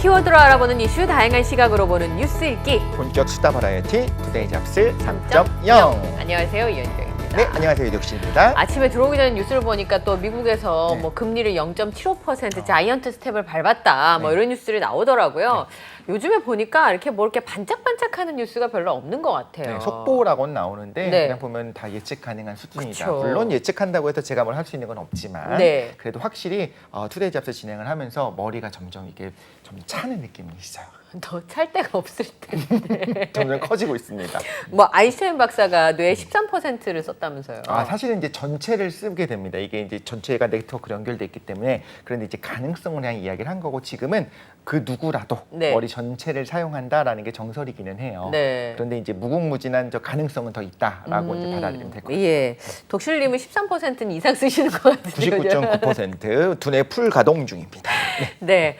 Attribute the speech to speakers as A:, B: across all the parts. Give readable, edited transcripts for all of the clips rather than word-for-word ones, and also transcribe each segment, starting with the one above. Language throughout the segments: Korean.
A: 키워드로 알아보는 이슈, 다양한 시각으로 보는 뉴스 읽기.
B: 본격 수다 버라이어티 투데이 잡스 3.0.
A: 안녕하세요, 이현경입니다.
B: 네, 안녕하세요, 이덕 씨입니다.
A: 아침에 들어오기 전에 뉴스를 보니까 또 미국에서
B: 네.
A: 뭐 금리를 0.75% 자이언트 스텝을 밟았다, 뭐 이런 뉴스들이 나오더라고요. 요즘에 보니까 이렇게 뭐 이렇게 반짝반짝하는 뉴스가 별로 없는 것 같아요.
B: 네, 속보라고는 나오는데
A: 네.
B: 그냥 보면 다 예측 가능한 수준이다.
A: 그쵸.
B: 물론 예측한다고 해서 제가 뭘 할 수 있는 건 없지만
A: 네.
B: 그래도 확실히 투데이 잡스 진행을 하면서 머리가 점점 이게 좀 차는 느낌이 있어요.
A: 더 찰 데가 없을 텐데.
B: 점점 커지고 있습니다.
A: 뭐 아인슈타인 박사가 뇌의 13%를 썼다면서요.
B: 사실은 이제 전체를 쓰게 됩니다. 이게 이제 전체가 네트워크로 연결돼 있기 때문에 그런데 이제 가능성을 그냥 이야기를 한 거고 지금은 그 누구라도
A: 네.
B: 머리 전체를 사용한다라는 게 정설이기는 해요.
A: 네.
B: 그런데 이제 무궁무진한 저 가능성은 더 있다라고 이제 받아들이면 될 것 같아요.
A: 예. 독실님은 13%는 이상 쓰시는 것 같은데.
B: 99.9% 두뇌 풀 가동 중입니다.
A: 네.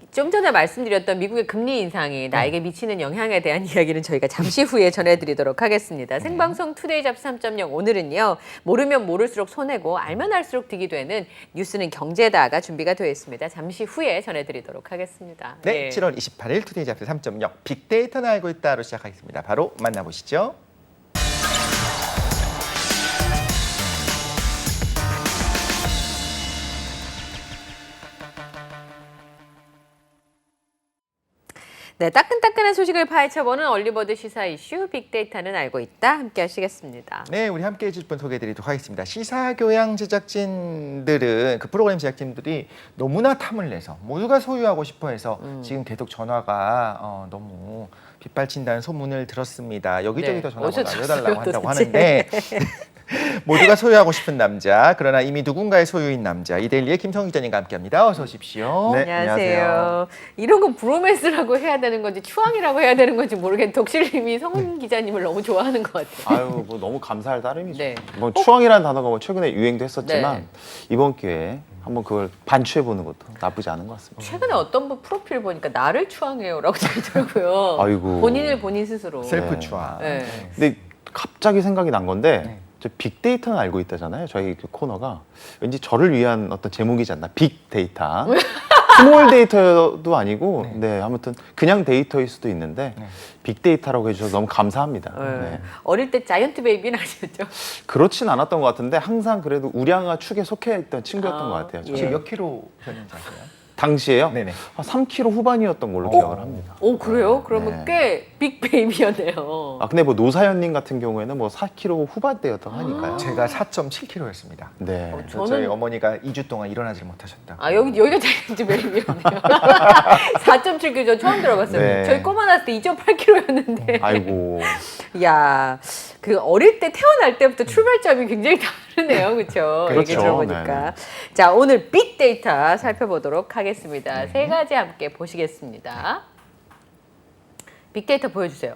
A: 좀 전에 말씀드렸던 미국의 금리 인상이 나에게 미치는 영향에 대한 이야기는 저희가 잠시 후에 전해드리도록 하겠습니다. 생방송 투데이 잡스 3.0 오늘은요. 모르면 모를수록 손해고 알면 알수록 득이 되는 뉴스는 경제다가 준비가 되어 있습니다. 잠시 후에 전해드리도록 하겠습니다.
B: 네, 7월 28일 투데이 잡스 3.0 빅데이터는 알고 있다로 시작하겠습니다. 바로 만나보시죠.
A: 네, 따끈따끈한 소식을 파헤쳐보는 얼리버드 시사 이슈 빅데이터는 알고 있다. 함께 하시겠습니다.
B: 네, 우리 함께해 주실 분 소개해드리도록 하겠습니다. 시사교양 제작진들은 그 프로그램 제작진들이 너무나 탐을 내서 모두가 소유하고 싶어해서 지금 계속 전화가 너무 빗발친다는 소문을 들었습니다. 여기저기서
A: 네,
B: 전화가
A: 어디서
B: 날려달라고
A: 들었어요,
B: 한다고
A: 도대체?
B: 하는데 모두가 소유하고 싶은 남자, 그러나 이미 누군가의 소유인 남자, 이데일리의 김성희 기자님과 함께합니다. 어서 오십시오.
C: 네.
A: 안녕하세요. 이런 건 브로맨스라고 해야 되는 건지 추앙이라고 해야 되는 건지 모르겠는데 독실님이 성훈 기자님을 너무 좋아하는 것 같아요.
C: 아유, 뭐 너무 감사할 따름이죠.
A: 네.
C: 뭐 추앙이라는 단어가 뭐 최근에 유행도 했었지만
A: 네.
C: 이번 기회에 한번 그걸 반추해 보는 것도 나쁘지 않은 것 같습니다.
A: 최근에 어떤 분 프로필 보니까 나를 추앙해요라고 되더라고요.
C: 아이고.
A: 본인을 본인 스스로.
B: 셀프
C: 네.
B: 추앙.
A: 네.
C: 근데 갑자기 생각이 난 건데
B: 네.
C: 저 빅데이터는 알고 있다잖아요. 저희 그 코너가 왠지 저를 위한 어떤 제목이지 않나. 빅데이터. 스몰 데이터도 아니고 네, 아무튼 그냥 데이터일 수도 있는데 빅데이터라고 해주셔서 너무 감사합니다.
A: 네.
C: 네.
A: 어릴 때 자이언트 베이비는 아니었죠?
C: 그렇진 않았던 것 같은데 항상 그래도 우량아 축에 속해 있던 친구였던 것 같아요.
A: 예.
B: 지금 몇 킬로셨는지 아세요?
C: 당시에요?
B: 네네.
C: 한 3kg 후반이었던 걸로 기억을 합니다.
A: 오, 그래요? 그러면
C: 네.
A: 꽤 빅 베이비였네요.
C: 근데 뭐 노사연님 같은 경우에는 뭐 4kg 후반대였다고 하니까요.
B: 제가 4.7킬로였습니다.
C: 네.
A: 저는-
B: 저희 어머니가 2주 동안 일어나질 못하셨다.
A: 여기가 자이언트 베이비였네요. 4.7kg 저 처음 들어봤어요.
C: 네.
A: 저희 꼬마 났을 때 2.8kg였는데.
C: 아이고.
A: 야, 그 어릴 때 태어날 때부터 출발점이 굉장히 다르네요, 그렇죠?
C: 그렇죠.
A: 얘기 들어보니까.
C: 네네.
A: 자, 오늘 빅데이터 살펴보도록 하겠습니다. 세 가지 함께 보시겠습니다. 빅데이터 보여주세요.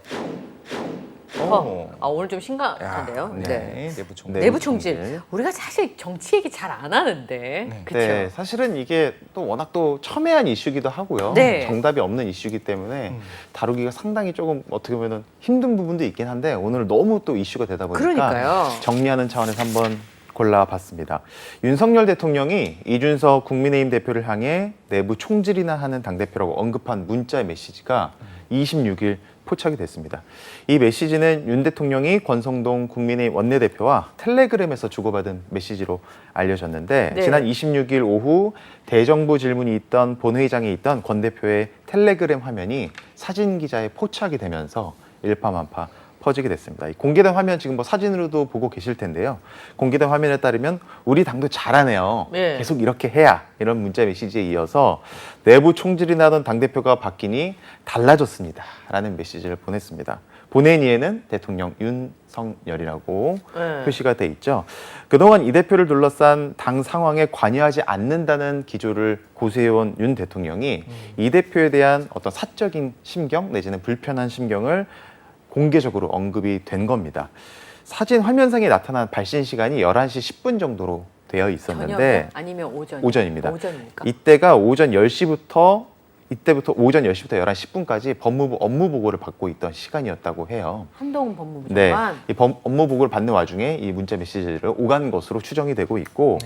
A: 오늘 좀 심각한데요.
B: 야,
A: 네.
B: 내부 총.
C: 네.
A: 내부
C: 내부
A: 총질.
C: 총질.
A: 우리가 사실 정치 얘기 잘 안 하는데, 그렇죠?
C: 네, 사실은 이게 또 워낙 또 첨예한 이슈기도 하고요.
A: 네.
C: 정답이 없는 이슈기 때문에 다루기가 상당히 조금 어떻게 보면 힘든 부분도 있긴 한데 오늘 너무 또 이슈가 되다 보니까
A: 그러니까요.
C: 정리하는 차원에서 한번 골라봤습니다. 윤석열 대통령이 이준석 국민의힘 대표를 향해 내부 총질이나 하는 당대표라고 언급한 문자 메시지가 26일 포착이 됐습니다. 이 메시지는 윤 대통령이 권성동 국민의힘 원내대표와 텔레그램에서 주고받은 메시지로 알려졌는데
A: 네.
C: 지난 26일 오후 대정부 질문이 있던 본회의장에 있던 권 대표의 텔레그램 화면이 사진 기자에 포착이 되면서 일파만파 퍼지게 됐습니다. 이 공개된 화면 지금 뭐 사진으로도 보고 계실 텐데요. 공개된 화면에 따르면 우리 당도 잘하네요.
A: 네.
C: 계속 이렇게 해야 이런 문자 메시지에 이어서 내부 총질이 나던 당대표가 바뀌니 달라졌습니다. 라는 메시지를 보냈습니다. 보낸 이에는 대통령 윤석열이라고
A: 네.
C: 표시가 돼 있죠. 그동안 이 대표를 둘러싼 당 상황에 관여하지 않는다는 기조를 고수해온 윤 대통령이 이 대표에 대한 어떤 사적인 심경 내지는 불편한 심경을 공개적으로 언급이 된 겁니다. 사진 화면상에 나타난 발신 시간이 11시 10분 정도로 되어 있었는데
A: 저녁이요? 아니면 오전이요?
C: 오전입니다.
A: 오전입니까?
C: 이때가 오전 10시부터 오전 10시부터 11시 10분까지 법무부 업무 보고를 받고 있던 시간이었다고 해요.
A: 한동훈 법무부
C: 네,
A: 장관.
C: 이 업무 보고를 받는 와중에 이 문자 메시지를 오간 것으로 추정이 되고 있고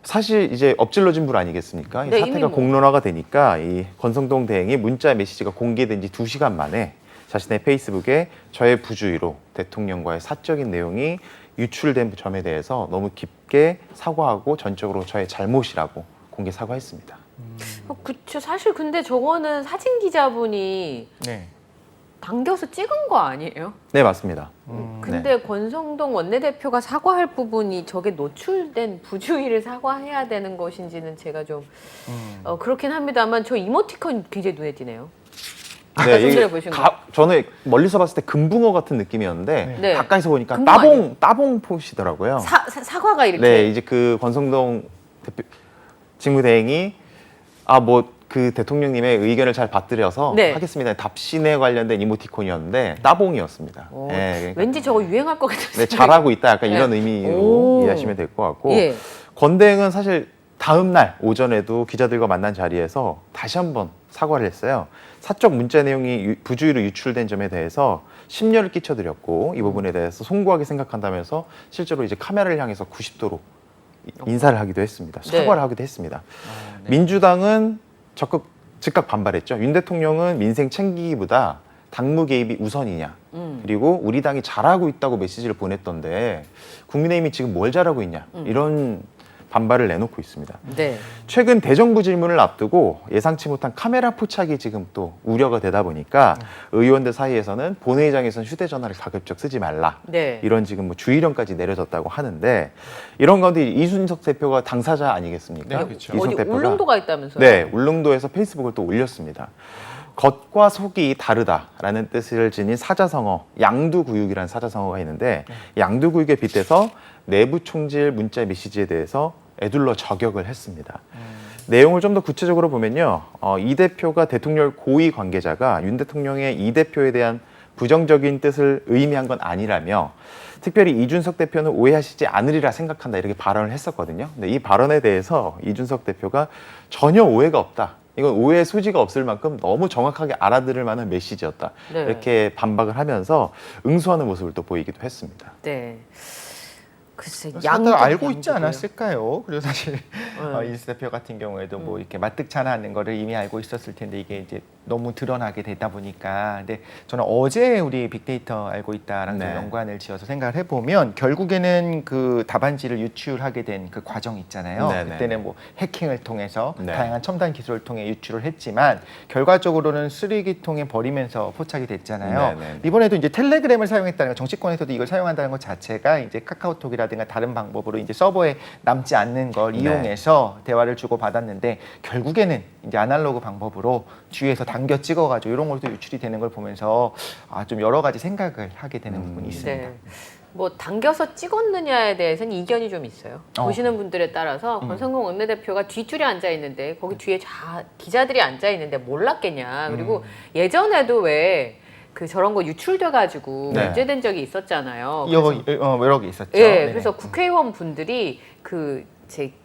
C: 사실 이제 엎질러진 불 아니겠습니까? 이
A: 네, 이미
C: 사태가
A: 뭐.
C: 공론화가 되니까 이 권성동 대행이 문자 메시지가 공개된 지 2시간 만에 자신의 페이스북에 저의 부주의로 대통령과의 사적인 내용이 유출된 점에 대해서 너무 깊게 사과하고 전적으로 저의 잘못이라고 공개 사과했습니다.
A: 그쵸. 사실 근데 저거는 사진 기자분이
B: 네.
A: 당겨서 찍은 거 아니에요?
C: 네, 맞습니다.
A: 근데 권성동 원내대표가 사과할 부분이 저게 노출된 부주의를 사과해야 되는 것인지는 제가 좀 그렇긴 합니다만 저 이모티콘 굉장히 눈에 띄네요. 아까 좀 전에 보신 거.
C: 저는 멀리서 봤을 때 금붕어 같은 느낌이었는데
A: 네.
C: 가까이서 보니까
A: 금붕어 아니에요?
C: 따봉 포시더라고요.
A: 사과가 이렇게.
C: 네, 이제 그 권성동 직무대행이 그 대통령님의 의견을 잘 받들여서
A: 네.
C: 하겠습니다. 답신에 관련된 이모티콘이었는데 따봉이었습니다.
A: 오,
C: 네, 그러니까
A: 왠지 저거 유행할 것 같은
C: 네, 잘하고 있다 약간
A: 네.
C: 이런 의미로
A: 오.
C: 이해하시면 될 것 같고
A: 예.
C: 권 대행은 사실 다음 날 오전에도 기자들과 만난 자리에서 다시 한번 사과를 했어요. 사적 문자 내용이 부주의로 유출된 점에 대해서 심려를 끼쳐드렸고 이 부분에 대해서 송구하게 생각한다면서 실제로 이제 카메라를 향해서 90도로 인사를 하기도 했습니다.
A: 네.
C: 사과를 하기도 했습니다.
B: 네.
C: 민주당은 즉각 반발했죠. 윤 대통령은 민생 챙기기보다 당무 개입이 우선이냐. 그리고 우리 당이 잘하고 있다고 메시지를 보냈던데 국민의힘이 지금 뭘 잘하고 있냐. 이런 반발을 내놓고 있습니다.
A: 네.
C: 최근 대정부 질문을 앞두고 예상치 못한 카메라 포착이 지금 또 우려가 되다 보니까 의원들 사이에서는 본회의장에서는 휴대전화를 가급적 쓰지 말라.
A: 네.
C: 이런 지금 뭐 주의령까지 내려졌다고 하는데 이런 가운데 이준석 대표가 당사자 아니겠습니까?
B: 네, 그렇죠.
A: 어디 울릉도가 있다면서요?
C: 네, 울릉도에서 페이스북을 또 올렸습니다. 겉과 속이 다르다라는 뜻을 지닌 사자성어, 양두구육이라는 사자성어가 있는데 양두구육에 빗대서 내부 총질 문자 메시지에 대해서 에둘러 저격을 했습니다. 내용을 좀 더 구체적으로 보면요. 이 대표가 대통령 고위 관계자가 윤 대통령의 이 대표에 대한 부정적인 뜻을 의미한 건 아니라며 특별히 이준석 대표는 오해하시지 않으리라 생각한다 이렇게 발언을 했었거든요. 근데 이 발언에 대해서 이준석 대표가 전혀 오해가 없다. 이건 오해의 소지가 없을 만큼 너무 정확하게 알아들을 만한 메시지였다.
A: 네.
C: 이렇게 반박을 하면서 응수하는 모습을 또 보이기도 했습니다.
A: 네. 글쎄,
B: 다들 알고 있지
A: 양도고요.
B: 않았을까요? 그리고 사실 이준석 대표 같은 경우에도 뭐 이렇게 마뜩찮아하는 거를 이미 알고 있었을 텐데 이게 이제 너무 드러나게 되다 보니까 근데 저는 어제 우리 빅데이터 알고 있다랑 좀
C: 네.
B: 연관을 지어서 생각을 해보면 결국에는 그 답안지를 유출하게 된 그 과정 있잖아요.
C: 네네.
B: 그때는 뭐 해킹을 통해서
C: 네.
B: 다양한 첨단 기술을 통해 유출을 했지만 결과적으로는 쓰레기통에 버리면서 포착이 됐잖아요.
C: 네네.
B: 이번에도 이제 텔레그램을 사용했다는 거, 정치권에서도 이걸 사용한다는 것 자체가 이제 카카오톡이라든가 다른 방법으로 이제 서버에 남지 않는 걸
C: 네.
B: 이용해서 대화를 주고 받았는데 결국에는 이제 아날로그 방법으로 뒤에서 당겨 찍어가지고 이런 것도 유출이 되는 걸 보면서 좀 여러 가지 생각을 하게 되는 부분이 있습니다.
A: 네. 뭐 당겨서 찍었느냐에 대해서는 이견이 좀 있어요. 보시는 분들에 따라서 권성동 원내대표가 뒷줄에 앉아 있는데 거기 뒤에 기자들이 앉아 있는데 몰랐겠냐. 그리고 예전에도 왜 그 저런 거 유출돼가지고
C: 네.
A: 문제된 적이 있었잖아요.
B: 여러 개 있었죠.
A: 예,
B: 네네.
A: 그래서 국회의원 분들이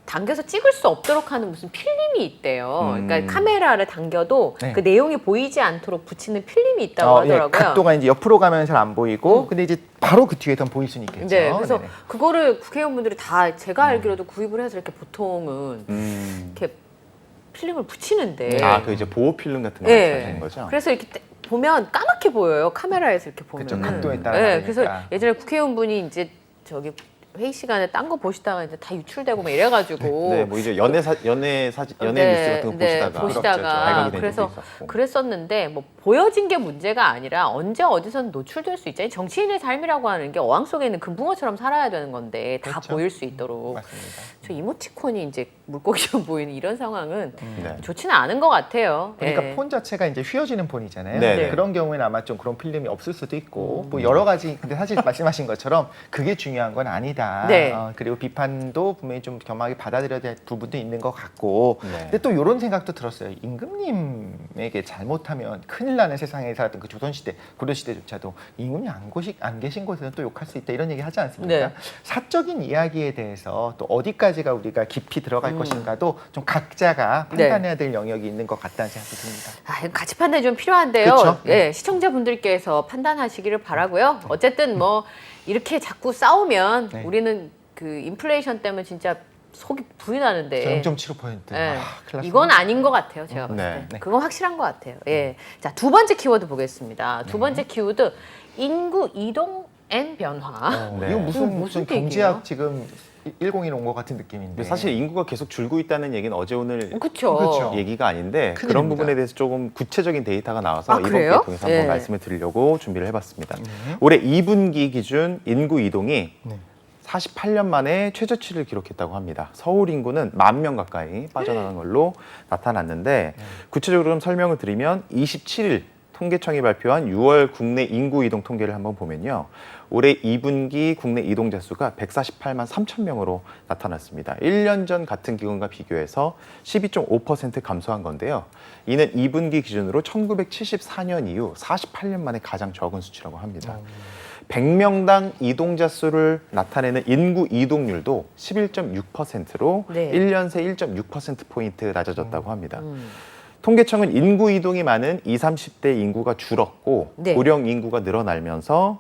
A: 당겨서 찍을 수 없도록 하는 무슨 필름이 있대요. 그러니까 카메라를 당겨도
B: 네.
A: 그 내용이 보이지 않도록 붙이는 필름이 있다고
B: 예,
A: 하더라고요.
B: 각도가 이제 옆으로 가면 잘 안 보이고 근데 이제 바로 그 뒤에선 보일 수는 있겠죠.
A: 네, 그래서
B: 네네.
A: 그거를 국회의원분들이 다 제가 알기로도 구입을 해서 이렇게 보통은 이렇게 필름을 붙이는데.
C: 그 이제 보호 필름 같은 거
A: 네.
C: 말씀하시는 거죠?
A: 그래서 이렇게 보면 까맣게 보여요. 카메라에서 이렇게 보면.
B: 그쵸, 각도에 따라
A: 네,
B: 다르니까.
A: 그래서 예전에 국회의원분이 이제 저기 회의 시간에 딴 거 보시다가 이제 다 유출되고 막 이래가지고.
C: 네, 뭐 이제 연예 뉴스 같은 거 보시다가
A: 보시다가
C: 발각이 된
A: 그래서
C: 적도 있었고.
A: 그랬었는데 뭐 보여진 게 문제가 아니라 언제 어디선 노출될 수 있잖아요. 정치인의 삶이라고 하는 게 어항 속에 있는 금붕어처럼 살아야 되는 건데 다
B: 그렇죠.
A: 보일 수 있도록.
B: 맞습니다.
A: 저 이모티콘이 이제 물고기처럼 보이는 이런 상황은
C: 네.
A: 좋지는 않은 것 같아요.
B: 그러니까
A: 예.
B: 폰 자체가 이제 휘어지는 폰이잖아요.
C: 네.
B: 그런 경우에는 아마 좀 그런 필름이 없을 수도 있고 뭐 여러 가지. 근데 사실 말씀하신 것처럼 그게 중요한 건 아니다.
A: 네.
B: 그리고 비판도 분명히 좀 겸하게 받아들여야 될 부분도 있는 것 같고.
C: 네.
B: 근데 또 이런 생각도 들었어요. 임금님에게 잘못하면 큰일 나는 세상에 살았던 그 조선시대, 고려시대조차도 임금이 안 계신 곳에는 또 욕할 수 있다 이런 얘기 하지 않습니까?
A: 네.
B: 사적인 이야기에 대해서 또 어디까지가 우리가 깊이 들어갈 것인가도 좀 각자가 판단해야 될 영역이 있는 것 같다는 생각도 듭니다.
A: 이건 가치 판단이 좀 필요한데요.
B: 그쵸?
A: 예, 시청자분들께서 판단하시기를 바라고요. 어쨌든 뭐 이렇게 자꾸 싸우면
B: 네.
A: 우리는 그 인플레이션 때문에 진짜 속이 불이 나는데.
B: 0.75%.
A: 예.
B: 큰일 났습니다.
A: 이건 아닌 것 같아요. 제가 봤을
C: 네.
A: 때.
B: 네.
A: 그건 확실한 것 같아요. 예. 자, 두 번째 키워드 보겠습니다. 두 번째 키워드 인구 이동 앤 변화.
C: 네.
B: 이거 무슨
A: 무슨
B: 경제학 지금 101 온 것 같은 느낌인데.
C: 근데 사실 인구가 계속 줄고 있다는 얘기는 어제 오늘
A: 그렇죠.
B: 그렇죠.
C: 얘기가 아닌데
B: 큰일입니다.
C: 그런 부분에 대해서 조금 구체적인 데이터가 나와서
A: 아,
C: 이번
A: 그래요?
C: 기회를 통해서 한번
A: 예.
C: 말씀을 드리려고 준비를 해봤습니다. 올해 2분기 기준 인구 이동이
B: 네.
C: 48년 만에 최저치를 기록했다고 합니다. 서울 인구는 10,000명 가까이 빠져나간 걸로 나타났는데 구체적으로 좀 설명을 드리면 27일 통계청이 발표한 6월 국내 인구 이동 통계를 한번 보면요. 올해 2분기 국내 이동자 수가 148만 3천 명으로 나타났습니다. 1년 전 같은 기간과 비교해서 12.5% 감소한 건데요. 이는 2분기 기준으로 1974년 이후 48년 만에 가장 적은 수치라고 합니다. 100명당 이동자 수를 나타내는 인구 이동률도 11.6%로
A: 네.
C: 1년 새 1.6%포인트 낮아졌다고 합니다. 통계청은 인구 이동이 많은 20, 30대 인구가 줄었고
A: 네.
C: 고령 인구가 늘어나면서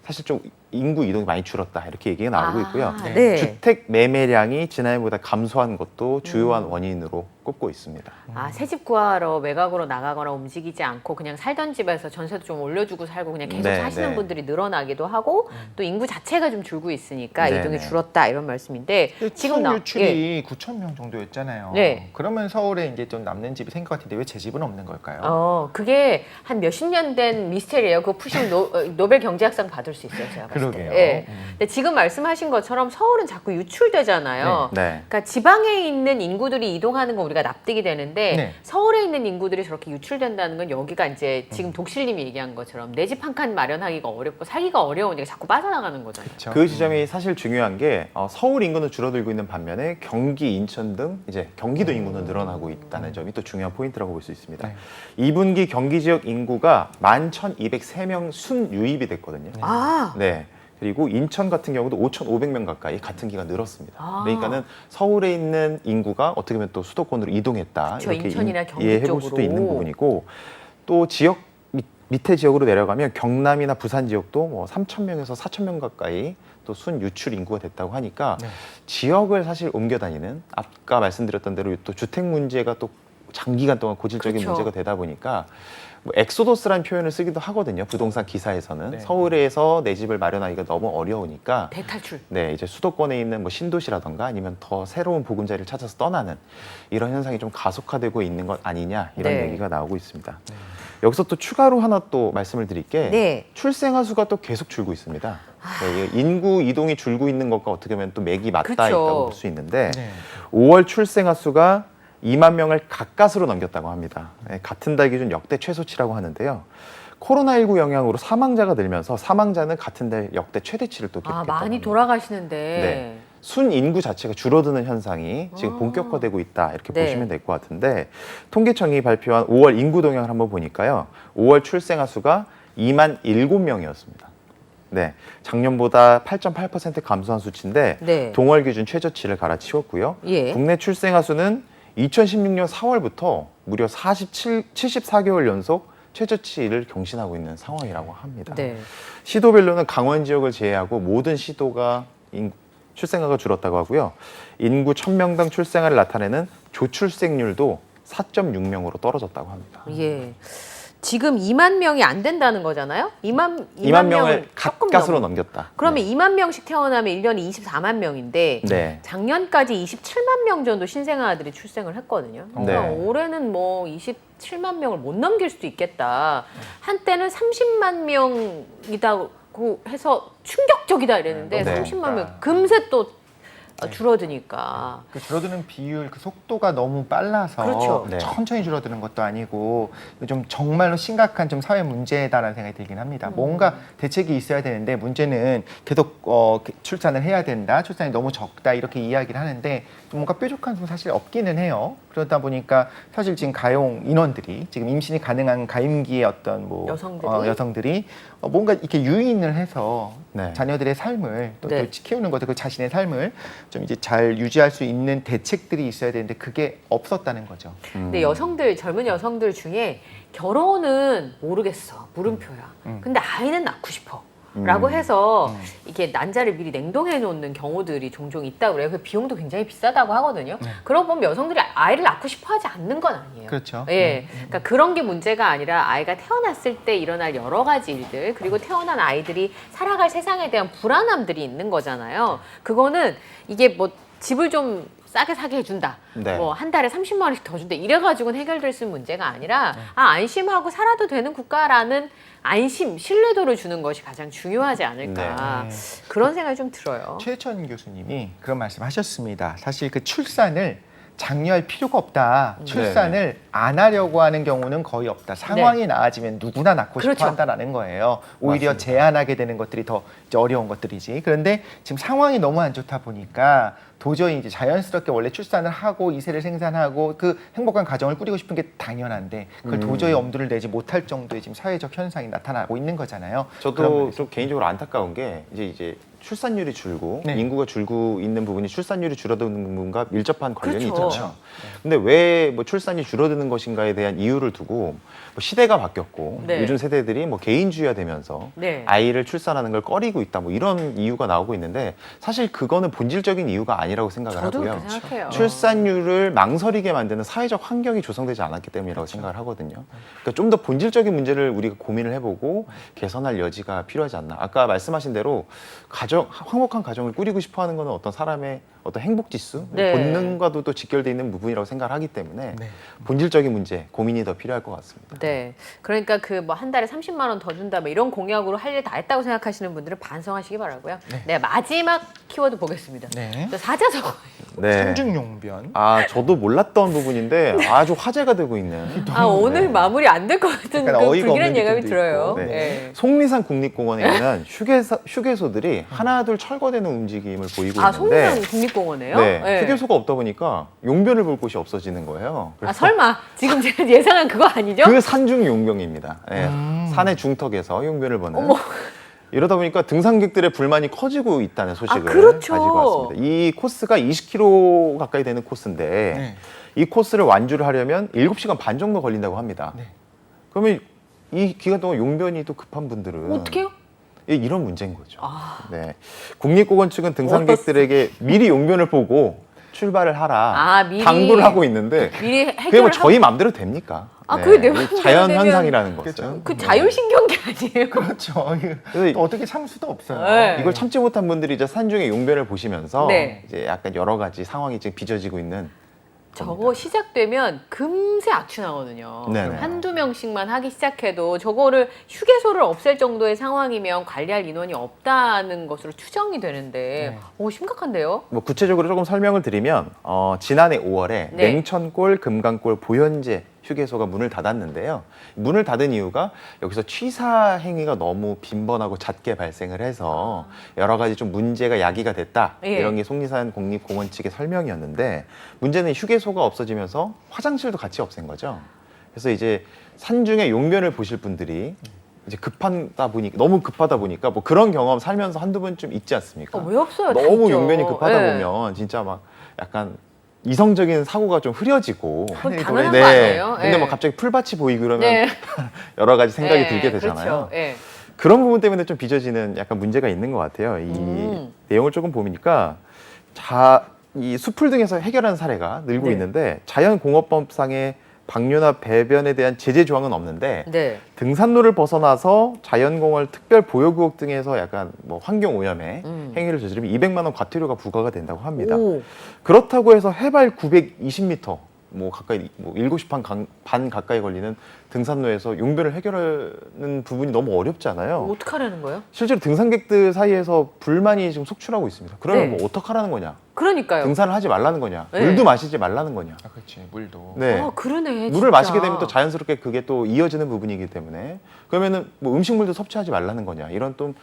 C: 사실 좀 인구 이동이 많이 줄었다 이렇게 얘기가 나오고 있고요.
A: 아, 네.
C: 주택 매매량이 지난해보다 감소한 것도 주요한 원인으로 꼽고 있습니다.
A: 아, 새 집 구하러 외곽으로 나가거나 움직이지 않고 그냥 살던 집에서 전세도 좀 올려주고 살고 그냥 계속
C: 네,
A: 사시는
C: 네.
A: 분들이 늘어나기도 하고 또 인구 자체가 좀 줄고 있으니까
C: 네,
A: 이동이
C: 네.
A: 줄었다 이런 말씀인데
B: 지금
A: 나-
B: 유출이 9천 명 정도였잖아요.
A: 네.
B: 그러면 서울에 이제 좀 남는 집이 생길 것 같은데 왜 제 집은 없는 걸까요?
A: 그게 한 몇십 년 된 미스테리예요. 그거 푸시면 노벨 경제학상 받을 수 있어요. 제가 봤을 때.
B: 그러게요.
A: 예. 근데 지금 말씀하신 것처럼 서울은 자꾸 유출되잖아요.
C: 네.
A: 그러니까 지방에 있는 인구들이 이동하는 건 우리가 납득이 되는데
B: 네.
A: 서울에 있는 인구들이 저렇게 유출된다는 건 여기가 이제 지금 독실님이 얘기한 것처럼 내 집 한 칸 마련하기가 어렵고 살기가 어려우니까 자꾸 빠져나가는 거잖아요.
B: 그렇죠.
C: 그 지점이 사실 중요한 게 서울 인구는 줄어들고 있는 반면에 경기, 인천 등 이제 경기도 인구는 늘어나고 있다는 점이 또 중요한 포인트라고 볼 수 있습니다.
B: 네.
C: 2분기 경기 지역 인구가 11,203명 순유입이 됐거든요.
A: 아,
C: 네. 그리고 인천 같은 경우도 5,500명 가까이 같은 기간 늘었습니다.
A: 아.
C: 그러니까는 서울에 있는 인구가 어떻게 보면 또 수도권으로 이동했다.
A: 그쵸, 인천이나 경기
C: 이해해 볼
A: 쪽으로.
C: 수도 있는 부분이고 또 지역 밑에 지역으로 내려가면 경남이나 부산 지역도 뭐 3,000명에서 4,000명 가까이 또 순유출 인구가 됐다고 하니까
B: 네.
C: 지역을 사실 옮겨 다니는 아까 말씀드렸던 대로 또 주택 문제가 또 장기간 동안 고질적인
A: 그쵸.
C: 문제가 되다 보니까 뭐 엑소더스라는 표현을 쓰기도 하거든요. 부동산 기사에서는
B: 네.
C: 서울에서 내 집을 마련하기가 너무 어려우니까
A: 대탈출.
C: 네, 이제 수도권에 있는 뭐 신도시라던가 아니면 더 새로운 보금자리를 찾아서 떠나는 이런 현상이 좀 가속화되고 있는 것 아니냐 이런
A: 네.
C: 얘기가 나오고 있습니다. 여기서 또 추가로 하나 또 말씀을 드릴 게
A: 네.
C: 출생아 수가 또 계속 줄고 있습니다. 네, 이게 인구 이동이 줄고 있는 것과 어떻게 보면 또 맥이 맞닿아
A: 그쵸.
C: 있다고 볼 수 있는데
B: 네.
C: 5월 출생아 수가 2만 명을 가까스로 넘겼다고 합니다. 네, 같은 달 기준 역대 최소치라고 하는데요. 코로나19 영향으로 사망자가 늘면서 사망자는 같은 달 역대 최대치를 또
A: 아,
C: 기록했다고
A: 많이
C: 합니다.
A: 돌아가시는데.
C: 네. 순인구 자체가 줄어드는 현상이 지금
A: 아.
C: 본격화되고 있다 이렇게
A: 네.
C: 보시면 될 것 같은데 통계청이 발표한 5월 인구 동향을 한번 보니까요. 5월 출생아 수가 2만 7명이었습니다. 네, 작년보다 8.8% 감소한 수치인데
A: 네.
C: 동월 기준 최저치를 갈아치웠고요.
A: 예.
C: 국내 출생아 수는 2016년 4월부터 무려 74개월 연속 최저치를 경신하고 있는 상황이라고 합니다.
A: 네.
C: 시도별로는 강원 지역을 제외하고 모든 시도가 출생아가 줄었다고 하고요. 인구 1000명당 출생아를 나타내는 조출생률도 4.6명으로 떨어졌다고 합니다.
A: 예. 지금 2만 명이 안 된다는 거잖아요? 2만
C: 2만 명을
A: 명을 조금
C: 가까스로
A: 넘어.
C: 넘겼다.
A: 그러면
C: 네.
A: 2만 명씩 태어나면 1년에 24만 명인데
C: 네.
A: 작년까지 27만 명 정도 신생아들이 출생을 했거든요. 그러니까
C: 네.
A: 올해는 뭐 27만 명을 못 넘길 수도 있겠다. 한때는 30만 명이다고 해서 충격적이다 이랬는데
C: 네.
A: 30만 명 금세 또 줄어드니까.
B: 그 줄어드는 비율, 그 속도가 너무 빨라서
A: 그렇죠.
C: 네.
B: 천천히 줄어드는 것도 아니고 좀 정말로 심각한 좀 사회 문제다라는 생각이 들긴 합니다. 뭔가 대책이 있어야 되는데 문제는 계속 출산을 해야 된다, 출산이 너무 적다 이렇게 이야기를 하는데 좀 뭔가 뾰족한 수 사실 없기는 해요. 그러다 보니까 사실 지금 가용 인원들이 지금 임신이 가능한 가임기의 어떤 뭐 여성들이 뭔가 이렇게 유인을 해서
C: 네.
B: 자녀들의 삶을 또
A: 네.
B: 키우는 것도 그 자신의 삶을 좀 이제 잘 유지할 수 있는 대책들이 있어야 되는데 그게 없었다는 거죠.
A: 근데 여성들, 젊은 여성들 중에 결혼은 모르겠어. 물음표야. 근데 아이는 낳고 싶어. 라고 해서 이게 난자를 미리 냉동해 놓는 경우들이 종종 있다고 그래요. 그 비용도 굉장히 비싸다고 하거든요. 그러고 보면 여성들이 아이를 낳고 싶어 하지 않는 건 아니에요.
B: 그렇죠.
A: 예. 그러니까 그런 게 문제가 아니라 아이가 태어났을 때 일어날 여러 가지 일들, 그리고 태어난 아이들이 살아갈 세상에 대한 불안함들이 있는 거잖아요. 그거는 이게 뭐 집을 좀 싸게 사게 해준다.
C: 네.
A: 뭐 한 달에 30만 원씩 더 준다. 이래가지고는 해결될 수 있는 문제가 아니라 안심하고 살아도 되는 국가라는 안심, 신뢰도를 주는 것이 가장 중요하지 않을까.
B: 네.
A: 그런 생각이 좀 들어요.
B: 최천 교수님이 그런 말씀하셨습니다. 사실 그 출산을 장려할 필요가 없다. 출산을 안 하려고 하는 경우는 거의 없다. 상황이 나아지면 누구나 낳고
A: 그렇죠.
B: 싶어 한다는 거예요. 오히려
C: 맞습니다.
B: 제한하게 되는 것들이 더 이제 어려운 것들이지. 그런데 지금 상황이 너무 안 좋다 보니까 도저히 이제 자연스럽게 원래 출산을 하고 이세를 생산하고 그 행복한 가정을 꾸리고 싶은 게 당연한데 그걸 도저히 엄두를 내지 못할 정도의 지금 사회적 현상이 나타나고 있는 거잖아요. 그런
C: 저도
B: 면에서.
C: 좀 개인적으로 안타까운 게 이제 출산율이 줄고
B: 네.
C: 인구가 줄고 있는 부분이 출산율이 줄어드는 부분과 밀접한 관련이
A: 그렇죠.
C: 있잖아요. 근데 왜 뭐 출산이 줄어드는 것인가에 대한 이유를 두고 뭐 시대가 바뀌었고
A: 네.
C: 요즘 세대들이 뭐 개인주의가 되면서
A: 네.
C: 아이를 출산하는 걸 꺼리고 있다 뭐 이런 이유가 나오고 있는데 사실 그거는 본질적인 이유가 아니라고 생각을
A: 저도
C: 하고요.
A: 그렇게 생각해요.
C: 출산율을 망설이게 만드는 사회적 환경이 조성되지 않았기 때문이라고 생각을 하거든요. 그러니까 좀 더 본질적인 문제를 우리가 고민을 해보고 개선할 여지가 필요하지 않나. 아까 말씀하신 대로 화목한 가정을 꾸리고 싶어하는 것은 어떤 사람의 어떤 행복 지수,
A: 네.
C: 본능과도 또 직결돼 있는 부분이라고 생각을 하기 때문에
B: 네.
C: 본질적인 문제 고민이 더 필요할 것 같습니다.
A: 네. 그러니까 그 뭐 한 달에 30만 원 더 준다 뭐 이런 공약으로 할 일 다 했다고 생각하시는 분들은 반성하시기 바라고요. 네. 마지막 키워드 보겠습니다.
B: 네.
A: 또 사자성어.
C: 네.
B: 산중용변.
C: 아 저도 몰랐던 부분인데 아주 화제가 되고 있는.
A: 아 오늘 마무리 안 될 것 같은
B: 약간
A: 그
B: 어이가
A: 불길한
B: 없는
A: 예감이
B: 느낌도
A: 들어요.
B: 있고.
C: 네.
A: 네.
C: 속리산 국립공원에 있는 휴게소들이 하나둘 철거되는 움직임을 보이고
A: 아
C: 있는데
A: 송리산 국립공원에요?
C: 네, 휴게소가 없다 보니까 용변을 볼 곳이 없어지는 거예요.
A: 아 설마 지금 제가 예상한 그거 아니죠?
C: 그 산중 용병입니다. 네, 산의 중턱에서 용변을 보는.
A: 어머.
C: 이러다 보니까 등산객들의 불만이 커지고 있다는 소식을
A: 그렇죠.
C: 가지고 왔습니다. 이 코스가 20km 가까이 되는 코스인데
B: 네.
C: 이 코스를 완주를 하려면 7시간 반 정도 걸린다고 합니다.
B: 네.
C: 그러면 이 기간 동안 용변이 또 급한 분들은
A: 어떡해요?
C: 이런 문제인 거죠.
A: 아.
C: 네. 국립공원 측은 등산객들에게 미리 용변을 보고 출발을 하라
A: 아, 미리.
C: 당부를 하고 있는데
A: 미리
C: 그게 뭐
A: 해결을
C: 저희 마음대로 됩니까?
A: 아, 그게 내 마음대로
C: 자연
A: 되면
C: 현상이라는 것은
B: 그렇죠.
A: 그 자율신경계 아니에요?
B: 그렇죠.
C: 그래서
B: 또 어떻게 참 수도 없어요.
A: 네.
C: 이걸 참지 못한 분들이 이제 산중의 용변을 보시면서
A: 네.
C: 이제 약간 여러 가지 상황이 지금 빚어지고 있는
A: 저거 시작되면 금세 악취 나거든요.
C: 네네.
A: 한두 명씩만 하기 시작해도 저거를 휴게소를 없앨 정도의 상황이면 관리할 인원이 없다는 것으로 추정이 되는데 심각한데요?
C: 뭐 구체적으로 조금 설명을 드리면 지난해 5월에
A: 네.
C: 냉천골, 금강골, 보현제 휴게소가 문을 닫았는데요. 문을 닫은 이유가 여기서 취사 행위가 너무 빈번하고 잦게 발생을 해서 여러 가지 좀 문제가 야기가 됐다.
A: 예.
C: 이런 게 속리산 국립공원 측의 설명이었는데 문제는 휴게소가 없어지면서 화장실도 같이 없앤 거죠. 그래서 이제 산중에 용변을 보실 분들이 이제 너무 급하다 보니까 뭐 그런 경험 살면서 한두 번쯤 있지 않습니까?
A: 왜 없어요? 다
C: 너무
A: 있죠.
C: 용변이 급하다
A: 예.
C: 보면 진짜 막 약간 이성적인 사고가 좀 흐려지고
A: 그건 당연한 거 아니에요?
C: 근데
A: 예.
C: 뭐 갑자기 풀밭이 보이고 그러면
A: 네.
C: 여러 가지 생각이
A: 예,
C: 들게 되잖아요.
A: 그렇죠. 예.
C: 그런 부분 때문에 좀 빚어지는 약간 문제가 있는 것 같아요. 이 내용을 조금 보니까 이 수풀 등에서 해결하는 사례가 늘고
A: 네.
C: 있는데 자연공업법상의 방류나 배변에 대한 제재 조항은 없는데
A: 네.
C: 등산로를 벗어나서 자연공원 특별보호구역 등에서 약간 뭐 환경오염에 행위를 저지르면 200만 원 과태료가 부과가 된다고 합니다.
A: 오.
C: 그렇다고 해서 해발 920m 뭐 가까이 뭐 7시 반 가까이 걸리는 등산로에서 용변을 해결하는 부분이 너무 어렵잖아요.
A: 어떡하라는 거예요?
C: 실제로 등산객들 사이에서 불만이 지금 속출하고 있습니다. 그러면
A: 네.
C: 뭐 어떡하라는 거냐?
A: 그러니까요.
C: 등산을 하지 말라는 거냐?
A: 네.
C: 물도 마시지 말라는 거냐?
B: 아, 그렇지. 물도.
C: 네.
A: 아, 그러네.
C: 물을
A: 진짜.
C: 마시게 되면 또 자연스럽게 그게 또 이어지는 부분이기 때문에 그러면은 뭐 음식물도 섭취하지 말라는 거냐? 이런 좀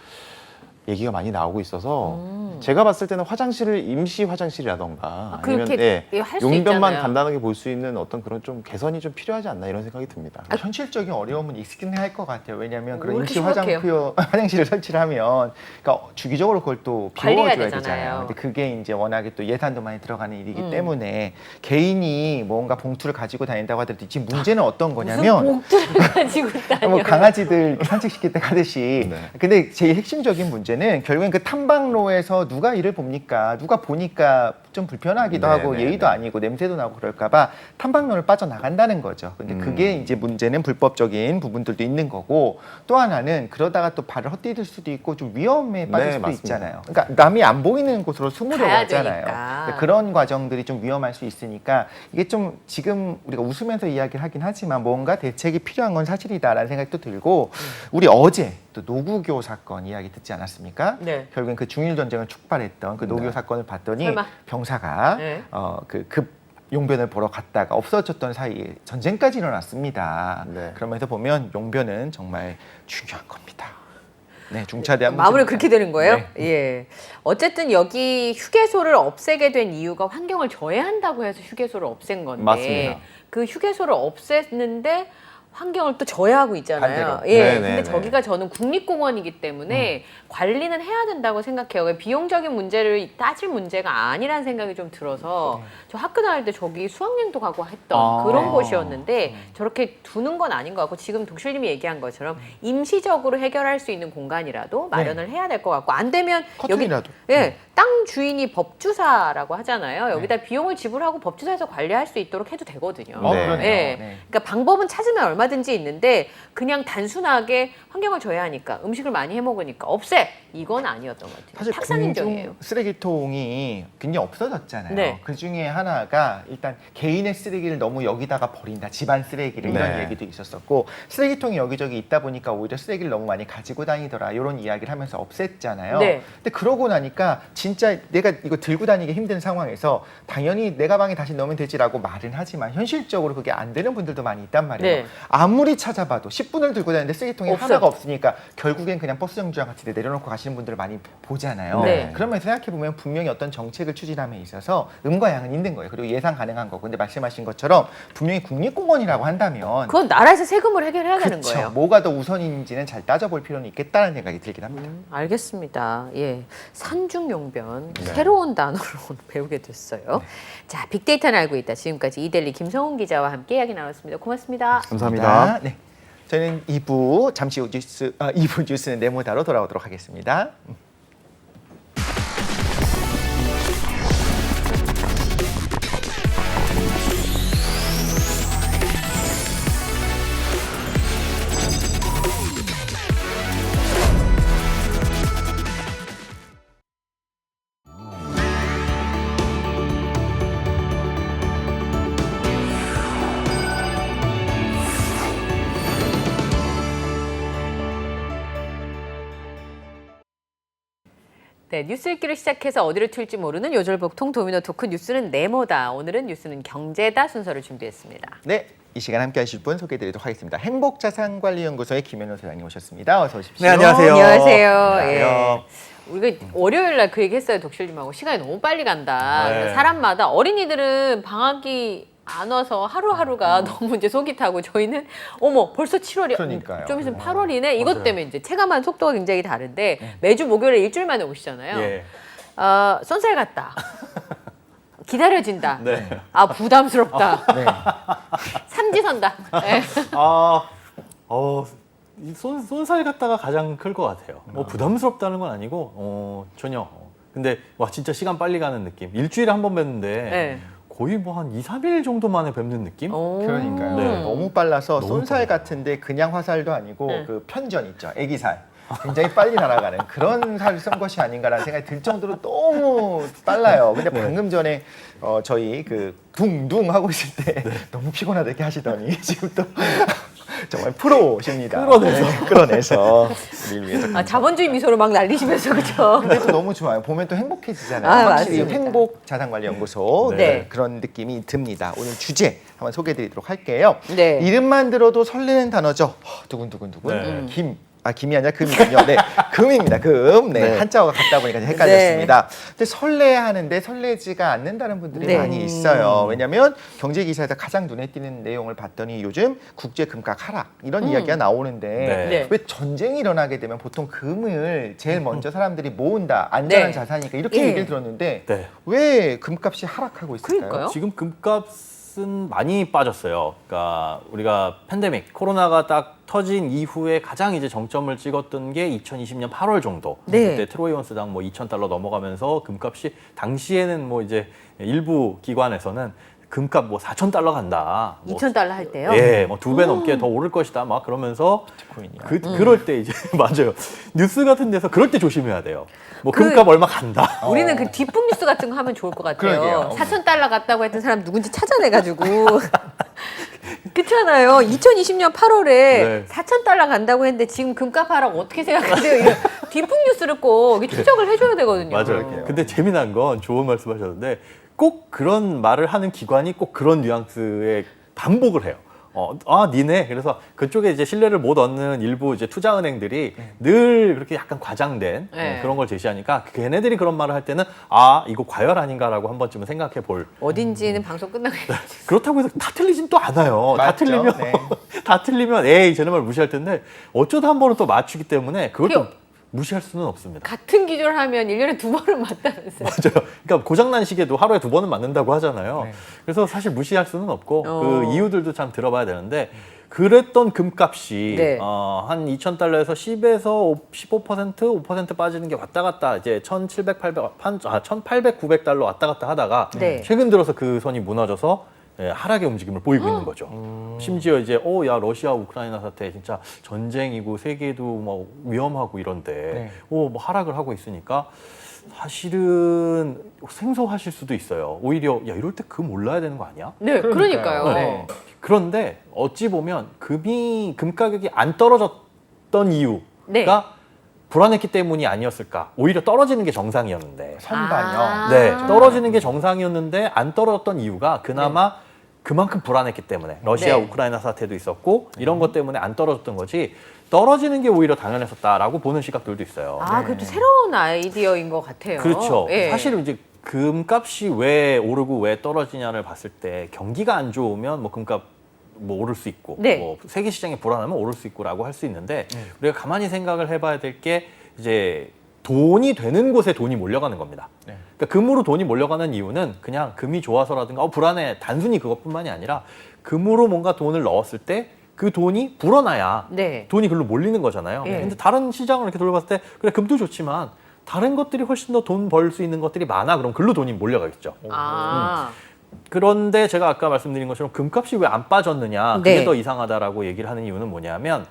C: 얘기가 많이 나오고 있어서 제가 봤을 때는 화장실을 임시 화장실이라던가 아니면
A: 그렇게 할 수
C: 용변만
A: 있잖아요.
C: 간단하게 볼 수 있는 어떤 그런 좀 개선이 좀 필요하지 않나 이런 생각이 듭니다.
B: 현실적인 어려움은 있긴 할 것 같아요. 왜냐하면 그런
A: 왜
B: 임시
A: 이렇게 심각해요?
B: 화장실을 설치를 하면 그러니까 주기적으로 그걸 또
A: 관리해야
B: 비워줘야
A: 되잖아요.
B: 되잖아요. 근데 그게 이제 워낙에 또 예산도 많이 들어가는 일이기 때문에 개인이 뭔가 봉투를 가지고 다닌다고 하더라도 지금 문제는 어떤 거냐면
A: 무슨 봉투를 가지고 다녀.
B: 뭐 강아지들 산책시킬 때 가듯이.
C: 네.
B: 근데 제일 핵심적인 문제는 결국엔 그 탐방로에서 누가 이를 봅니까? 누가 보니까 좀 불편하기도
C: 네,
B: 하고
C: 네,
B: 예의도
C: 네.
B: 아니고 냄새도 나고 그럴까봐 탐방로를 빠져나간다는 거죠. 근데 그게 이제 문제는 불법적인 부분들도 있는 거고 또 하나는 그러다가 또 발을 헛디딜 수도 있고 좀 위험에 빠질
C: 네,
B: 수도
C: 맞습니다.
B: 있잖아요. 그러니까 남이 안 보이는 곳으로 숨으려고
A: 가야
B: 하잖아요.
A: 되니까.
B: 근데 그런 과정들이 좀 위험할 수 있으니까 이게 좀 지금 우리가 웃으면서 이야기를 하긴 하지만 뭔가 대책이 필요한 건 사실이다라는 생각도 들고 우리 어제 또 노구교 사건 이야기 듣지 않았습니까?
A: 네.
B: 결국엔 그 중일 전쟁을 촉발했던 그 노교
C: 네.
B: 사건을 봤더니
A: 설마.
B: 병사가
A: 네.
B: 그 급 용변을 보러 갔다가 없어졌던 사이에 전쟁까지 일어났습니다.
C: 네.
B: 그러면서 보면 용변은 정말 중요한 겁니다. 네, 중차대한
A: 마무리가
B: 문제입니다.
A: 그렇게 되는 거예요?
B: 네.
A: 예. 어쨌든 여기 휴게소를 없애게 된 이유가 환경을 저해한다고 해서 휴게소를 없앤 건데
C: 맞습니다.
A: 그 휴게소를 없앴는데 환경을 또 저해하고 있잖아요.
B: 반대로.
A: 예.
C: 네,
A: 근데
C: 네,
A: 저기가 저는 국립공원이기 때문에 관리는 해야 된다고 생각해요. 비용적인 문제를 따질 문제가 아니라는 생각이 좀 들어서 저 학교 다닐 때 저기 수학여행도 가고 했던
C: 아.
A: 그런 곳이었는데 저렇게 두는 건 아닌 것 같고 지금 독실님이 얘기한 것처럼 임시적으로 해결할 수 있는 공간이라도 마련을 해야 될 것 같고 안 되면 여기
B: 커튼이라도.
A: 예, 땅 주인이 법주사라고 하잖아요. 여기다 비용을 지불하고 법주사에서 관리할 수 있도록 해도 되거든요.
C: 네.
B: 그러네요.
A: 예.
B: 네.
A: 그러니까 방법은 찾으면 얼마든지 있는데 그냥 단순하게 환경을 저해하니까 음식을 많이 해 먹으니까 없애 이건 아니었던 것 같아요.
B: 사실
A: 탁상인정이에요.
B: 공중 쓰레기통이 굉장히 없어졌잖아요.
A: 네.
B: 그 중에 하나가 일단 개인의 쓰레기를 너무 여기다가 버린다. 집안 쓰레기를 이런
C: 네.
B: 얘기도 있었었고 쓰레기통이 여기저기 있다 보니까 오히려 쓰레기를 너무 많이 가지고 다니더라. 이런 이야기를 하면서 없앴잖아요.
A: 네.
B: 근데 그러고 나니까 진짜 내가 이거 들고 다니기 힘든 상황에서 당연히 내 가방에 다시 넣으면 되지라고 말은 하지만 현실적으로 그게 안 되는 분들도 많이 있단 말이에요.
A: 네.
B: 아무리 찾아봐도 10분을 들고 다니는데 쓰레기통이
A: 없어요.
B: 하나가 없으니까 결국엔 그냥 버스 정류장 같은 데 내려놓고 가시는 분들을 많이 보잖아요.
A: 네.
B: 그러면서 생각해보면 분명히 어떤 정책을 추진함에 있어서 음과 양은 있는 거예요. 그리고 예상 가능한 거고. 근데 말씀하신 것처럼 분명히 국립공원이라고 한다면
A: 그건 나라에서 세금을 해결해야 되는
B: 그쵸.
A: 거예요.
B: 뭐가 더 우선인지는 잘 따져볼 필요는 있겠다는 생각이 들긴 합니다.
A: 알겠습니다. 예. 산중용변
C: 네.
A: 새로운 단어로 오늘 배우게 됐어요. 자, 빅데이터는 알고 있다. 지금까지 이델리 김성훈 기자와 함께 이야기 나눴습니다. 고맙습니다.
C: 감사합니다.
B: 네. 저희는 2부 잠시 후 뉴스 2부 뉴스는 네모다로 돌아오도록 하겠습니다.
A: 네, 뉴스 읽기를 시작해서 어디로 튈지 모르는 요절복통 도미노 토크 뉴스는 네모다. 오늘은 뉴스는 경제다 순서를 준비했습니다.
B: 네. 이 시간 함께 하실 분 소개해드리도록 하겠습니다. 행복자산관리연구소의 김현우 소장님 오셨습니다. 어서 오십시오.
C: 네, 안녕하세요.
A: 안녕하세요.
B: 안녕하세요.
A: 예. 우리가 월요일 날 그 얘기 했어요. 독실님하고 시간이 너무 빨리 간다.
C: 네.
A: 그래서 사람마다 어린이들은 방학이 안 와서 하루하루가 너무 이제 속이 타고 저희는 어머 벌써 7월이
B: 그러니까요.
A: 좀 있으면 8월이네. 이것
C: 맞아요.
A: 때문에 이제 체감하는 속도가 굉장히 다른데 매주 목요일에 일주일 만에 오시잖아요.
C: 예.
A: 쏜살 같다. 기다려진다.
C: 네.
A: 아 부담스럽다.
B: 네.
A: 삼지선다. 네.
D: 이 쏜살 같다가 가장 클 것 같아요. 뭐 부담스럽다는 건 아니고 전혀. 근데 와 진짜 시간 빨리 가는 느낌. 일주일에 한 번 뵙는데
A: 네.
D: 거의 뭐 한 2, 3일 정도 만에 뵙는 느낌?
A: 오.
B: 그러니까요.
D: 네.
B: 너무 빨라서
D: 너무
B: 쏜살 같은데 그냥 화살도 아니고
A: 네.
B: 그 편전 있죠. 애기살. 굉장히 빨리 날아가는 그런 살을 쏜 것이 아닌가라는 생각이 들 정도로 너무 빨라요. 근데 방금 전에 저희 그 둥둥 하고 있을 때 너무 피곤하다게 하시더니 지금 또 정말 프로십니다.
D: 끌어내서.
B: 네, 끌어내서 우리를 위해서.
A: 자본주의 미소로 막 날리시면서 그죠?
B: 근데 또 너무 좋아요. 보면 또 행복해지잖아요.
A: 아,
B: 확실히
A: 맞습니다.
B: 행복자산관리연구소
A: 네.
B: 그런 느낌이 듭니다. 오늘 주제 한번 소개해드리도록 할게요.
A: 네.
B: 이름만 들어도 설레는 단어죠. 두근두근두근.
D: 네.
B: 김이 아니라 금이군요. 네, 금입니다. 금. 네,
C: 네.
B: 한자어가 같다 보니까 헷갈렸습니다. 근데 설레하는데 설레지가 않는다는 분들이
A: 네.
B: 많이 있어요. 왜냐하면 경제 기사에서 가장 눈에 띄는 내용을 봤더니 요즘 국제 금값 하락 이런 이야기가 나오는데
A: 네.
B: 왜 전쟁이 일어나게 되면 보통 금을 제일 먼저 사람들이 모은다. 안전한
A: 네.
B: 자산이니까 이렇게
A: 예.
B: 얘기를 들었는데
D: 네.
B: 왜 금값이 하락하고 있을까요?
A: 그러니까요.
D: 지금 금값은 많이 빠졌어요. 그러니까 우리가 팬데믹 코로나가 딱 터진 이후에 가장 이제 정점을 찍었던 게 2020년 8월 정도.
A: 네.
D: 그때 트로이 온스당 뭐 2,000달러 넘어가면서 금값이 당시에는 뭐 이제 일부 기관에서는 금값 뭐 4,000달러 간다. 뭐
A: 2,000달러 할 때요?
D: 예, 뭐 2배 넘게 더 오를 것이다. 막 그러면서
B: 비트코인이요.
D: 그럴 때 이제 맞아요. 뉴스 같은 데서 그럴 때 조심해야 돼요. 뭐
A: 그-
D: 금값 얼마 간다.
A: 우리는 그 뒷북 뉴스 같은 거 하면 좋을 것 같아요.
B: 그러게요.
A: 4,000달러 갔다고 했던 사람 누군지 찾아내가지고. 그렇잖아요. 2020년 8월에
D: 네.
A: 4,000달러 간다고 했는데 지금 금값 하락 어떻게 생각하세요? 이런 뒷북 뉴스를 꼭 추적을 해줘야 되거든요.
D: 맞아요. 근데 재미난 건 좋은 말씀하셨는데 꼭 그런 말을 하는 기관이 꼭 그런 뉘앙스의 반복을 해요. 니네. 그래서 그쪽에 이제 신뢰를 못 얻는 일부 이제 투자은행들이 늘 그렇게 약간 과장된
A: 네.
D: 그런 걸 제시하니까 걔네들이 그런 말을 할 때는 이거 과열 아닌가라고 한 번쯤은 생각해 볼.
A: 어딘지는 방송 끝나겠지.
D: 그렇다고 해서 다 틀리진 또 않아요. 다
B: 맞죠?
D: 틀리면
B: 네.
D: 다 틀리면 에이 쟤네 말 무시할 텐데 어쩌다 한 번은 또 맞추기 때문에 그걸 또
A: 그게-
D: 무시할 수는 없습니다.
A: 같은 기조를 하면 1년에 2번은 맞다면서요.
D: 맞아요. 그러니까 고장난 시계도 하루에 2번은 맞는다고 하잖아요.
B: 네.
D: 그래서 사실 무시할 수는 없고
A: 어.
D: 그 이유들도 참 들어봐야 되는데 그랬던 금값이
A: 네.
D: 한 2,000달러에서 10에서 15%, 5% 빠지는 게 왔다 갔다 이제 1,700, 1,800, 900달러 왔다 갔다 하다가
A: 네.
D: 최근 들어서 그 선이 무너져서 하락의 움직임을 보이고 있는 거죠. 심지어 이제 야 러시아 우크라이나 사태 진짜 전쟁이고 세계도 뭐 위험하고 이런데
B: 네.
D: 뭐 하락을 하고 있으니까 사실은 생소하실 수도 있어요. 오히려 야 이럴 때 금 올라야 되는 거 아니야?
A: 네, 그러니까요.
B: 네.
D: 그런데 어찌 보면 금 가격이 안 떨어졌던 이유가
A: 네.
D: 불안했기 때문이 아니었을까? 오히려 떨어지는 게 정상이었는데.
B: 선반요.
A: 아.
D: 네, 떨어지는 게 정상이었는데 안 떨어졌던 이유가 그나마 그만큼 불안했기 때문에 러시아
A: 네.
D: 우크라이나 사태도 있었고 이런 것 때문에 안 떨어졌던 거지 떨어지는 게 오히려 당연했었다라고 보는 시각들도 있어요.
A: 그것도 새로운 아이디어인 것 같아요.
D: 그렇죠.
A: 예.
D: 사실은 이제 금값이 왜 오르고 왜 떨어지냐를 봤을 때 경기가 안 좋으면 뭐 금값 뭐 오를 수 있고
A: 네.
D: 뭐 세계 시장이 불안하면 오를 수 있고라고 할 수 있는데 우리가 가만히 생각을 해봐야 될 게 이제 돈이 되는 곳에 돈이 몰려가는 겁니다.
B: 네.
D: 그러니까 금으로 돈이 몰려가는 이유는 그냥 금이 좋아서라든가 불안해 단순히 그것뿐만이 아니라 금으로 뭔가 돈을 넣었을 때 그 돈이 불어나야
A: 네.
D: 돈이 글로 몰리는 거잖아요.
A: 예.
D: 근데 다른 시장을 이렇게 돌아봤을 때 그래 금도 좋지만 다른 것들이 훨씬 더 돈 벌 수 있는 것들이 많아. 그럼 글로 돈이 몰려가겠죠. 그런데 제가 아까 말씀드린 것처럼 금값이 왜 안 빠졌느냐 그게
A: 네.
D: 더 이상하다라고 얘기를 하는 이유는 뭐냐면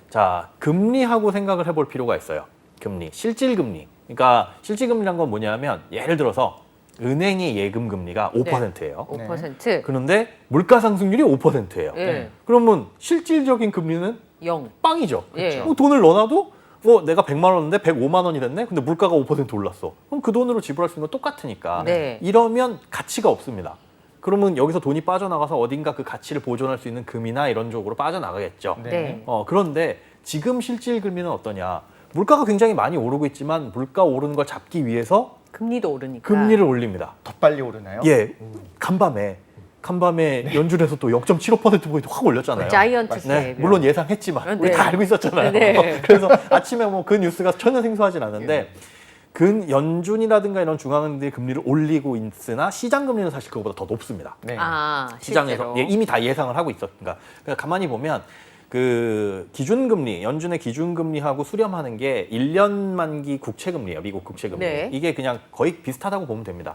D: 자 금리하고 생각을 해볼 필요가 있어요. 금리, 실질금리. 그러니까 실질금리란 건 뭐냐면 예를 들어서 은행의 예금 금리가 5%예요.
A: 5%.
D: 그런데 물가 상승률이 5%예요.
A: 예.
D: 그러면 실질적인 금리는
A: 0.
D: 빵이죠.
A: 예.
D: 돈을 넣어놔도 내가 100만 원인데 105만 원이 됐네. 근데 물가가 5% 올랐어. 그럼 그 돈으로 지불할 수 있는 건 똑같으니까.
A: 네.
D: 이러면 가치가 없습니다. 그러면 여기서 돈이 빠져나가서 어딘가 그 가치를 보존할 수 있는 금이나 이런 쪽으로 빠져나가겠죠.
A: 네.
D: 그런데 지금 실질 금리는 어떠냐? 물가가 굉장히 많이 오르고 있지만 물가 오르는 걸 잡기 위해서
A: 금리도 오르니까.
D: 금리를 올립니다.
B: 더 빨리 오르나요?
D: 예, 간밤에 연준에서 또 0.75%포인트 확 올렸잖아요.
A: 자이언트
D: 네,
A: 스텝.
D: 물론 예상했지만 우리
A: 네.
D: 다 알고 있었잖아요.
A: 네.
D: 그래서 아침에 그 뉴스가 전혀 생소하진 않은데 연준이라든가 이런 중앙은행들이 금리를 올리고 있으나 시장 금리는 사실 그거보다 더 높습니다.
B: 네.
D: 시장에서
A: 실제로.
D: 이미 다 예상을 하고 있었으니까 그러니까 가만히 보면 그 기준금리, 연준의 기준금리하고 수렴하는 게 1년 만기 국채금리예요. 미국 국채금리.
A: 네.
D: 이게 그냥 거의 비슷하다고 보면 됩니다.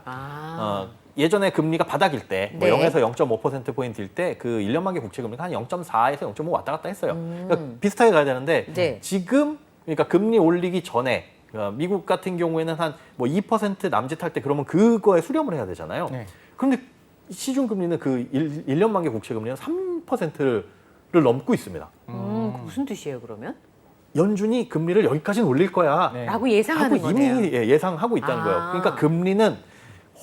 D: 예전에 금리가 바닥일 때, 뭐
A: 네.
D: 0에서 0.5%포인트일 때 그 1년 만기 국채금리가 한 0.4에서 0.5 왔다 갔다 했어요. 그러니까 비슷하게 가야 되는데
A: 네.
D: 지금 그러니까 금리 올리기 전에 미국 같은 경우에는 한 뭐 2% 남짓할 때 그러면 그거에 수렴을 해야 되잖아요.
B: 네.
D: 그런데 시중금리는 그 1년 만기 국채금리는 3%를 넘고 있습니다.
A: 그게 무슨 뜻이에요, 그러면?
D: 연준이 금리를 여기까지는 올릴 거야.
B: 네.
A: 라고 예상하는
D: 하고 이미
A: 거네요.
D: 예상하고 있다는
A: 아.
D: 거예요. 그러니까 금리는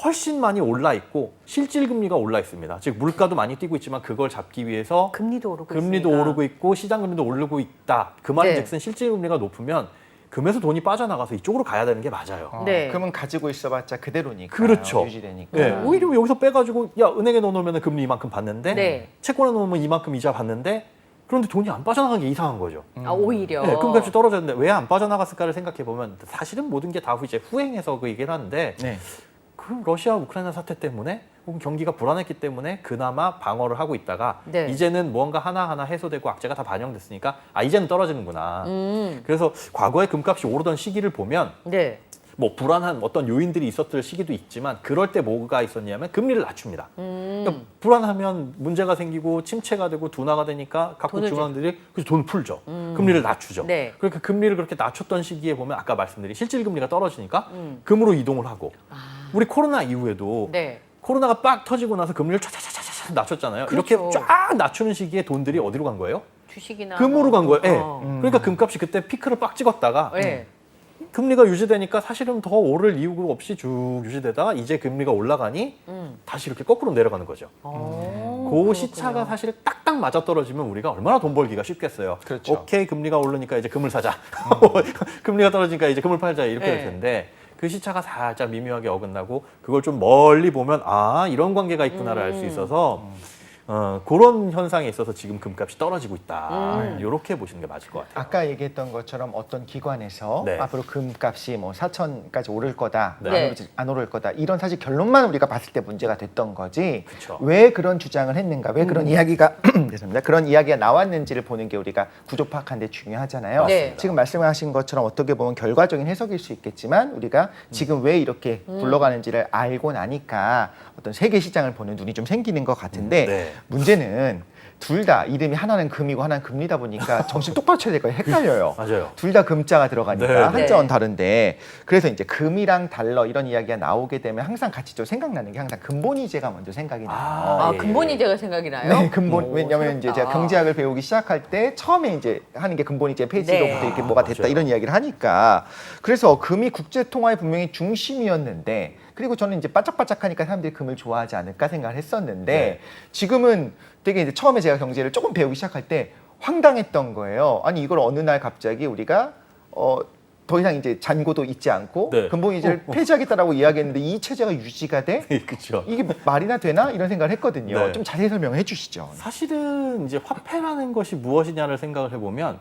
D: 훨씬 많이 올라 있고 실질 금리가 올라 있습니다. 즉 물가도 많이 뛰고 있지만 그걸 잡기 위해서
A: 금리도 오르고
D: 금리도
A: 있으니까.
D: 오르고 있고 시장 금리도 오르고 있다. 그 말인즉슨
A: 네.
D: 실질 금리가 높으면 금에서 돈이 빠져나가서 이쪽으로 가야 되는 게 맞아요.
A: 네.
B: 그러면 가지고 있어봤자 그대로니까.
D: 그렇죠.
B: 유지되니까.
D: 네, 오히려 여기서 빼가지고 야 은행에 넣어놓으면 금리 이만큼 받는데
A: 네.
D: 채권에 넣으면 이만큼 이자 받는데 그런데 돈이 안 빠져나간 게 이상한 거죠.
A: 아, 오히려.
D: 네, 금값이 떨어졌는데 왜 안 빠져나갔을까를 생각해 보면 사실은 모든 게 다 이제 후행해서 그 얘기를 하는데
B: 네.
D: 그 러시아 우크라이나 사태 때문에 혹은 경기가 불안했기 때문에 그나마 방어를 하고 있다가
A: 네.
D: 이제는 무언가 하나하나 해소되고 악재가 다 반영됐으니까 아 이제는 떨어지는구나. 그래서 과거에 금값이 오르던 시기를 보면
A: 네.
D: 뭐 불안한 어떤 요인들이 있었을 시기도 있지만 그럴 때 뭐가 있었냐면 금리를 낮춥니다. 그러니까 불안하면 문제가 생기고 침체가 되고 둔화가 되니까 각국
A: 돈을
D: 중앙들이 그래서 돈을 풀죠. 금리를 낮추죠.
A: 네.
D: 그러니까 금리를 그렇게 낮췄던 시기에 보면 아까 말씀드린 실질 금리가 떨어지니까 금으로 이동을 하고 우리 코로나 이후에도
A: 네.
D: 코로나가 빡 터지고 나서 금리를 촤촤촤촤 낮췄잖아요.
A: 그렇죠.
D: 이렇게 쫙 낮추는 시기에 돈들이 어디로 간 거예요?
A: 주식이나
D: 금으로 간 거예요. 예.
A: 어.
D: 그러니까 금값이 그때 피크를 빡 찍었다가
A: 네.
D: 금리가 유지되니까 사실은 더 오를 이유가 없이 쭉 유지되다가 이제 금리가 올라가니 다시 이렇게 거꾸로 내려가는 거죠. 그 시차가 사실 딱딱 맞아 떨어지면 우리가 얼마나 돈 벌기가 쉽겠어요.
B: 그렇죠.
D: 오케이 금리가 오르니까 이제 금을 사자. 금리가 떨어지니까 이제 금을 팔자 이렇게
A: 네.
D: 될 텐데 그 시차가 살짝 미묘하게 어긋나고 그걸 좀 멀리 보면 아 이런 관계가 있구나를 알 수 있어서 그런 현상에 있어서 지금 금값이 떨어지고 있다. 이렇게 보시는 게 맞을 것 같아요.
B: 아까 얘기했던 것처럼 어떤 기관에서
D: 네.
B: 앞으로 금값이 뭐 4천까지 오를 거다,
D: 네.
B: 안 오를 거다 이런 사실 결론만 우리가 봤을 때 문제가 됐던 거지.
D: 그쵸.
B: 왜 그런 주장을 했는가, 왜 그런 이야기가 죄송합니다. 그런 이야기가 나왔는지를 보는 게 우리가 구조 파악하는데 중요하잖아요.
A: 네.
B: 지금 말씀하신 것처럼 어떻게 보면 결과적인 해석일 수 있겠지만 우리가 지금 왜 이렇게 굴러가는지를 알고 나니까 어떤 세계 시장을 보는 눈이 좀 생기는 것 같은데
D: 네.
B: 문제는 둘 다 이름이 하나는 금이고 하나는 금리다 보니까 정신 똑바로 차야 될 거예요. 헷갈려요.
D: 맞아요.
B: 둘 다 금자가 들어가니까
D: 네.
B: 한자원 다른데 그래서 이제 금이랑 달러 이런 이야기가 나오게 되면 항상 같이 좀 생각나는 게 항상 근본이제가 먼저 생각이 나요.
A: 아,
D: 예.
A: 근본이제가 생각이 나요?
B: 네, 근본.
A: 오,
B: 왜냐하면 이제 제가
A: 새롭다.
B: 경제학을 배우기 시작할 때 처음에 이제 하는 게 근본이제 페이지로부터
A: 네.
B: 이렇게 뭐가 됐다
D: 맞아요.
B: 이런 이야기를 하니까 그래서 금이 국제 통화의 분명히 중심이었는데 그리고 저는 이제 바짝바짝하니까 사람들이 금을 좋아하지 않을까 생각을 했었는데
D: 네.
B: 지금은 되게 이제 처음에 제가 경제를 조금 배우기 시작할 때 황당했던 거예요. 아니 이걸 어느 날 갑자기 우리가 더 이상 이제 잔고도 있지 않고
D: 네.
B: 근본이제를 폐지하겠다라고 이야기했는데 이 체제가 유지가 돼?
D: 그렇죠.
B: 이게 말이나 되나? 이런 생각을 했거든요.
D: 네.
B: 좀 자세히 설명해 주시죠.
D: 사실은 이제 화폐라는 것이 무엇이냐를 생각을 해보면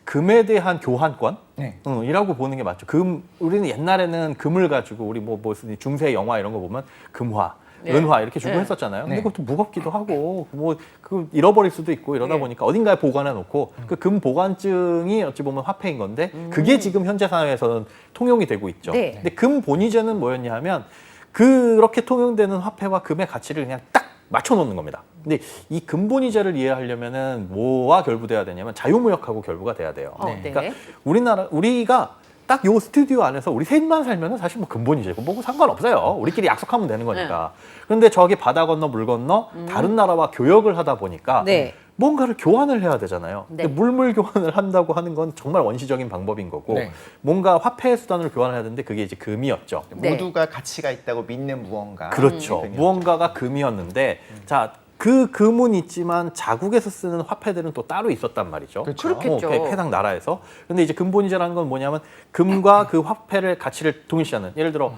D: 금에 대한 교환권
B: 네.
D: 이라고 보는 게 맞죠. 우리는 옛날에는 금을 가지고 우리 뭐 무슨 중세 영화 이런 거 보면 금화,
A: 네.
D: 은화 이렇게 주고
A: 네.
D: 했었잖아요. 근데
B: 네.
D: 그것도 무겁기도 하고 뭐 그 잃어버릴 수도 있고 이러다
A: 네.
D: 보니까 어딘가에 보관해 놓고 그 금 보관증이 어찌 보면 화폐인 건데 그게 지금 현재 사회에서는 통용이 되고 있죠.
A: 네.
D: 근데 금 본위제는 뭐였냐 하면 그렇게 통용되는 화폐와 금의 가치를 그냥 딱 맞춰 놓는 겁니다. 근데 이 근본이자를 이해하려면은 뭐와 결부돼야 되냐면 자유무역하고 결부가 돼야 돼요.
A: 네.
D: 그러니까 우리가 딱 요 스튜디오 안에서 우리 셋만 살면은 사실 뭐 근본이제고 뭐 상관없어요. 우리끼리 약속하면 되는 거니까. 그런데 저기 바다 건너 물 건너 다른 나라와 교역을 하다 보니까
A: 네.
D: 뭔가를 교환을 해야 되잖아요.
A: 네.
D: 근데 물물 교환을 한다고 하는 건 정말 원시적인 방법인 거고
B: 네.
D: 뭔가 화폐 수단으로 교환을 해야 되는데 그게 이제 금이었죠.
A: 네.
B: 모두가 가치가 있다고 믿는 무언가.
D: 그렇죠.
B: 금이었죠.
D: 무언가가 금이었는데 자, 그 금은 있지만 자국에서 쓰는 화폐들은 또 따로 있었단 말이죠.
B: 그렇죠.
A: 그렇겠죠.
D: 해당 나라에서. 근데 이제 근본이자라는 건 뭐냐면 금과 그 화폐를 가치를 동일시하는 예를 들어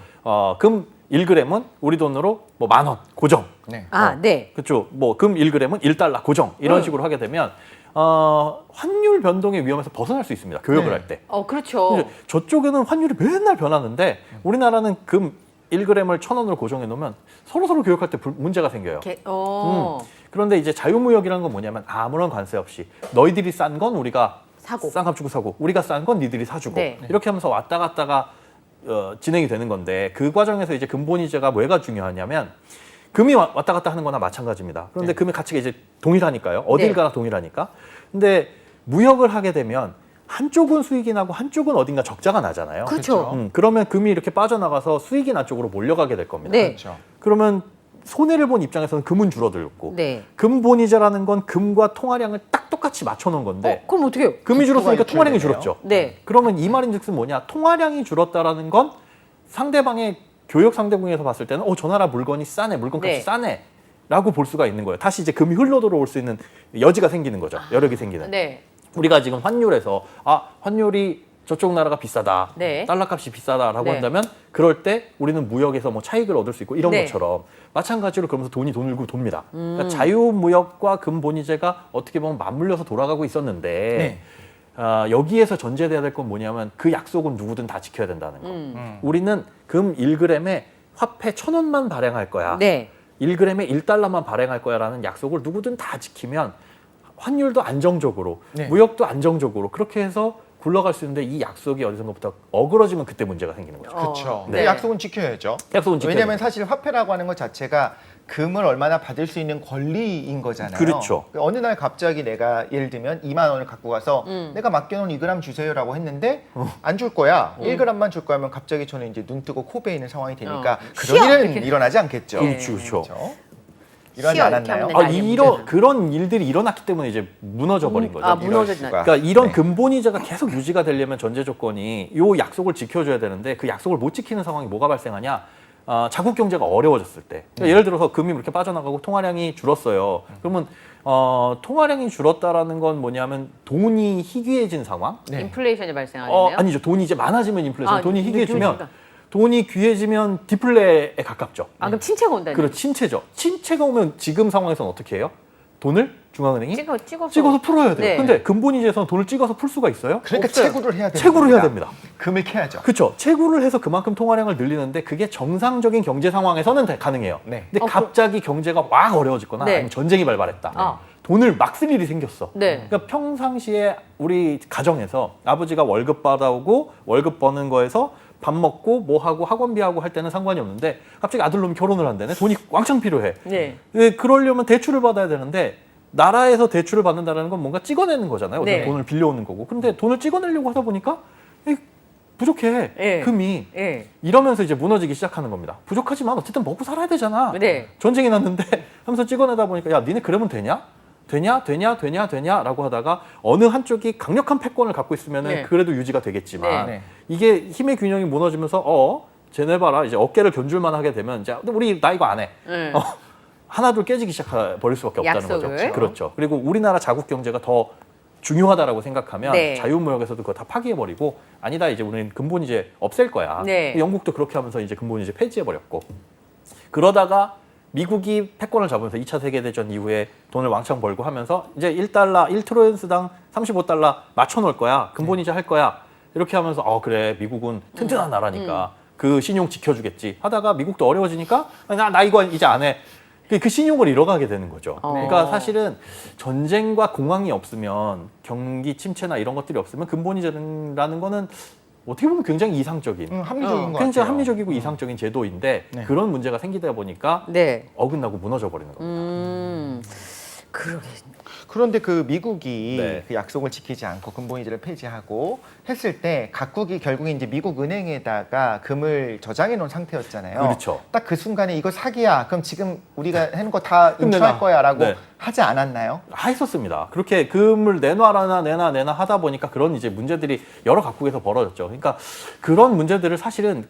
D: 금 1g은 우리 돈으로 뭐 10,000원 고정.
B: 네.
A: 아, 네.
D: 그렇죠. 뭐 금 1g은 1달러 고정. 이런 식으로 하게 되면 환율 변동의 위험에서 벗어날 수 있습니다. 교역을
B: 네.
D: 할 때.
A: 그렇죠.
D: 근데 저쪽에는 환율이 맨날 변하는데 우리나라는 금 1g을 1,000원으로 고정해 놓으면 서로 교역할 때 문제가 생겨요. 그런데 이제 자유무역이라는 건 뭐냐면 아무런 관세 없이 너희들이 싼 건 우리가
A: 사고.
D: 싼 값 주고 사고 우리가 싼 건 니들이 사주고
A: 네.
D: 이렇게 하면서 왔다 갔다가 진행이 되는 건데 그 과정에서 이제 근본이제가 뭐가 중요하냐면 금이 왔다 갔다 하는 거나 마찬가지입니다. 그런데 금의 가치가 이제 동일하니까요. 어딜
A: 네.
D: 가나 동일하니까. 근데 무역을 하게 되면 한쪽은 수익이 나고 한쪽은 어딘가 적자가 나잖아요.
A: 그렇죠.
D: 그러면 금이 이렇게 빠져나가서 수익이 난 쪽으로 몰려가게 될 겁니다.
A: 네.
B: 그렇죠.
D: 그러면 손해를 본 입장에서는 금은 줄어들고
A: 네.
D: 금본이자라는 건 금과 통화량을 딱 똑같이 맞춰놓은 건데
A: 그럼 어떻게 해요?
D: 금이 줄었으니까
B: 국토가
D: 통화량이
B: 유출되네요.
D: 줄었죠.
A: 네.
D: 그러면 이 말인즉슨 뭐냐? 통화량이 줄었다라는 건 상대방의 교역 상대국에서 봤을 때는 저 나라 물건이 싸네, 물건값이
A: 네.
D: 싸네라고 볼 수가 있는 거예요. 다시 이제 금이 흘러 들어올 수 있는 여지가 생기는 거죠. 여력이 생기는.
A: 네.
D: 우리가 지금 환율에서 환율이 저쪽 나라가 비싸다,
A: 네.
D: 달러 값이 비싸다라고
A: 네.
D: 한다면 그럴 때 우리는 무역에서 뭐 차익을 얻을 수 있고 이런
A: 네.
D: 것처럼 마찬가지로 그러면서 돈이 돈을 고 돕니다. 그러니까 자유무역과 금본위제가 어떻게 보면 맞물려서 돌아가고 있었는데 여기에서 전제돼야 될 건 뭐냐면 그 약속은 누구든 다 지켜야 된다는 거. 우리는 금 1g에 화폐 1,000원만 발행할 거야.
A: 네.
D: 1g에 1달러만 발행할 거야라는 약속을 누구든 다 지키면 환율도 안정적으로,
B: 네.
D: 무역도 안정적으로 그렇게 해서 굴러갈 수 있는데 이 약속이 어디선가부터 어그러지면 그때 문제가 생기는 거죠.
B: 그렇죠.
A: 네.
B: 약속은 지켜야죠.
D: 약속은 지켜야
B: 왜냐하면
D: 돼요.
B: 사실 화폐라고 하는 것 자체가 금을 얼마나 받을 수 있는 권리인 거잖아요.
D: 그렇죠.
B: 어느 날 갑자기 내가 예를 들면 2만 원을 갖고 가서 내가 맡겨놓은 2g 주세요라고 했는데 안 줄 거야. 1g만 줄 거면 갑자기 저는 이제 눈 뜨고 코 베이는 상황이 되니까 그런
A: 쉬어!
B: 일은
A: 이렇게.
B: 일어나지 않겠죠.
D: 그렇죠, 그렇죠.
B: 일어나지
A: 쉬어!
B: 않았나요?
A: 이렇게 하면 네.
D: 그런 일들이 일어났기 때문에 이제 무너져 버린 거죠.
A: 무너졌나.
B: 수가.
D: 그러니까 이런
B: 네.
D: 근본이자가 계속 유지가 되려면 전제 조건이 요 약속을 지켜줘야 되는데 그 약속을 못 지키는 상황이 뭐가 발생하냐? 자국 경제가 어려워졌을 때. 그러니까 예를 들어서 금이 이렇게 빠져나가고 통화량이 줄었어요. 그러면 통화량이 줄었다라는 건 뭐냐면 돈이 희귀해진 상황?
B: 네.
A: 인플레이션이 발생하겠네요.
D: 아니죠. 돈이 이제 많아지면 인플레이션. 돈이
A: 근데
D: 희귀해지면
A: 그러니까.
D: 돈이 귀해지면 디플레에 가깝죠.
A: 그럼 침체가 온다는
D: 그렇죠. 침체죠. 침체가 오면 지금 상황에서는 어떻게 해요? 돈을 중앙은행이
A: 찍어서
D: 풀어야 돼요.
A: 네.
D: 근데 근본이자에서는 돈을 찍어서 풀 수가 있어요?
B: 그러니까
A: 없어요.
B: 채굴을 해야 됩니다.
D: 채굴을 해야 됩니다.
B: 금을 캐야죠.
D: 그렇죠. 채굴을 해서 그만큼 통화량을 늘리는데 그게 정상적인 경제 상황에서는 가능해요.
B: 네.
D: 근데 갑자기 경제가 확 어려워졌거나
A: 네.
D: 아니면 전쟁이 발발했다.
A: 어.
D: 돈을 막 쓸 일이 생겼어.
A: 네.
D: 그러니까 평상시에 우리 가정에서 아버지가 월급 받아오고 월급 버는 거에서 밥 먹고 뭐 하고 학원비 하고 할 때는 상관이 없는데 갑자기 아들놈이 결혼을 한다네. 돈이 왕창 필요해.
A: 네.
D: 그러려면 대출을 받아야 되는데 나라에서 대출을 받는다는 건 뭔가 찍어내는 거잖아요.
A: 네.
D: 돈을 빌려오는 거고. 그런데 돈을 찍어내려고 하다 보니까 부족해.
A: 네.
D: 금이.
A: 네.
D: 이러면서 이제 무너지기 시작하는 겁니다. 부족하지만 어쨌든 먹고 살아야 되잖아.
A: 네.
D: 전쟁이 났는데 하면서 찍어내다 보니까 야 니네 그러면 되냐? 되냐? 라고 하다가 어느 한쪽이 강력한 패권을 갖고 있으면
A: 네.
D: 그래도 유지가 되겠지만
B: 네.
D: 이게 힘의 균형이 무너지면서 쟤네 봐라 이제 어깨를 견줄만 하게 되면 이제 우리 나 이거 안 해.
A: 네.
D: 하나둘 깨지기 시작해버릴 수밖에 없다는
A: 약속을.
D: 거죠. 그렇죠. 그리고 우리나라 자국 경제가 더 중요하다라고 생각하면
A: 네.
D: 자유무역에서도 그거 다 파기해버리고 아니다 이제 우리는 근본이제 없앨 거야.
A: 네.
D: 영국도 그렇게 하면서 이제 근본이제 폐지해버렸고 그러다가 미국이 패권을 잡으면서 2차 세계대전 이후에 돈을 왕창 벌고 하면서 이제 1달러, 1트로렌스당 35달러 맞춰놓을 거야. 근본이자 할 거야. 이렇게 하면서 그래 미국은 튼튼한 나라니까 그 신용 지켜주겠지 하다가 미국도 어려워지니까 나 이거 이제 안 해. 그 신용을 잃어가게 되는 거죠. 그러니까 사실은 전쟁과 공황이 없으면 경기 침체나 이런 것들이 없으면 근본이자라는 거는 어떻게 보면 굉장히 이상적인
B: 합리적인 것 같아요.
D: 굉장히 합리적이고 이상적인 제도인데
B: 네.
D: 그런 문제가 생기다 보니까
A: 네.
D: 어긋나고 무너져 버리는 겁니다.
A: 그러게.
B: 그런데 그 미국이
D: 네.
B: 그 약속을 지키지 않고 근본위제를 폐지하고 했을 때 각국이 결국에 이제 미국 은행에다가 금을 저장해 놓은 상태였잖아요.
D: 그렇죠.
B: 딱 그 순간에 이거 사기야. 그럼 지금 우리가 해놓은 거 다 인출할
D: 끝내놔.
B: 거야라고
D: 네.
B: 하지 않았나요?
D: 했었습니다. 그렇게 금을 내놔라 내놔 하다 보니까 그런 이제 문제들이 여러 각국에서 벌어졌죠. 그러니까 그런 문제들을 사실은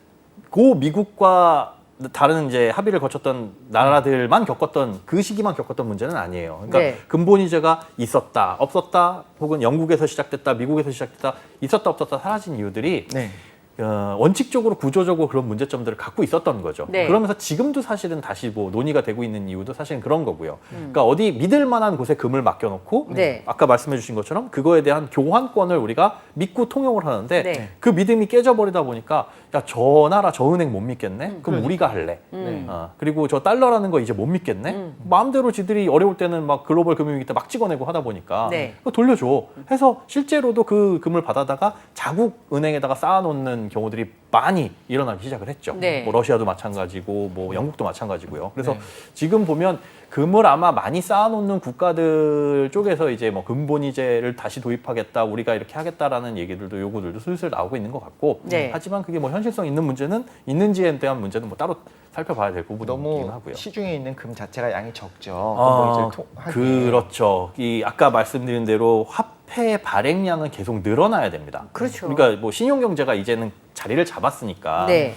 D: 미국과 다른 이제 합의를 거쳤던 나라들만 겪었던 그 시기만 겪었던 문제는 아니에요. 그러니까
A: 네.
D: 근본이제가 있었다, 없었다, 혹은 영국에서 시작됐다, 미국에서 시작됐다, 있었다, 없었다 사라진 이유들이
B: 네.
D: 원칙적으로 구조적으로 그런 문제점들을 갖고 있었던 거죠.
A: 네.
D: 그러면서 지금도 사실은 다시 뭐 논의가 되고 있는 이유도 사실은 그런 거고요. 그러니까 어디 믿을 만한 곳에 금을 맡겨놓고
A: 네.
D: 아까 말씀해주신 것처럼 그거에 대한 교환권을 우리가 믿고 통용을 하는데
A: 네.
D: 그 믿음이 깨져버리다 보니까 야, 저 나라 저 은행 못 믿겠네? 그럼 우리가 할래.
B: 네.
D: 그리고 저 달러라는 거 이제 못 믿겠네? 마음대로 지들이 어려울 때는 막 글로벌 금융위기 때 막 찍어내고 하다 보니까
A: 네.
D: 그거 돌려줘. 해서 실제로도 그 금을 받아다가 자국 은행에다가 쌓아놓는 경우들이 많이 일어나기 시작을 했죠.
A: 네.
D: 뭐 러시아도 마찬가지고 뭐 영국도 마찬가지고요. 그래서
B: 네.
D: 지금 보면 금을 아마 많이 쌓아놓는 국가들 쪽에서 이제 뭐 근본이제를 다시 도입하겠다, 우리가 이렇게 하겠다라는 얘기들도 요구들도 슬슬 나오고 있는 것 같고,
A: 네.
D: 하지만 그게 뭐 현실성 있는 문제는 있는지에 대한 문제는 뭐 따로 살펴봐야 될 부분이긴
B: 너무
D: 하고요.
B: 시중에 있는 금 자체가 양이 적죠. 근본위제를 하기에.
D: 그렇죠. 이 아까 말씀드린 대로 화폐 발행량은 계속 늘어나야 됩니다.
A: 그렇죠.
D: 그러니까 뭐 신용 경제가 이제는 자리를 잡았으니까.
A: 네.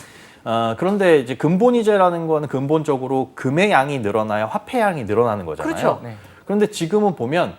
D: 그런데 이제 근본이제라는 거는 근본적으로 금의 양이 늘어나야 화폐 양이 늘어나는 거잖아요.
A: 그렇죠.
B: 네.
D: 그런데 지금은 보면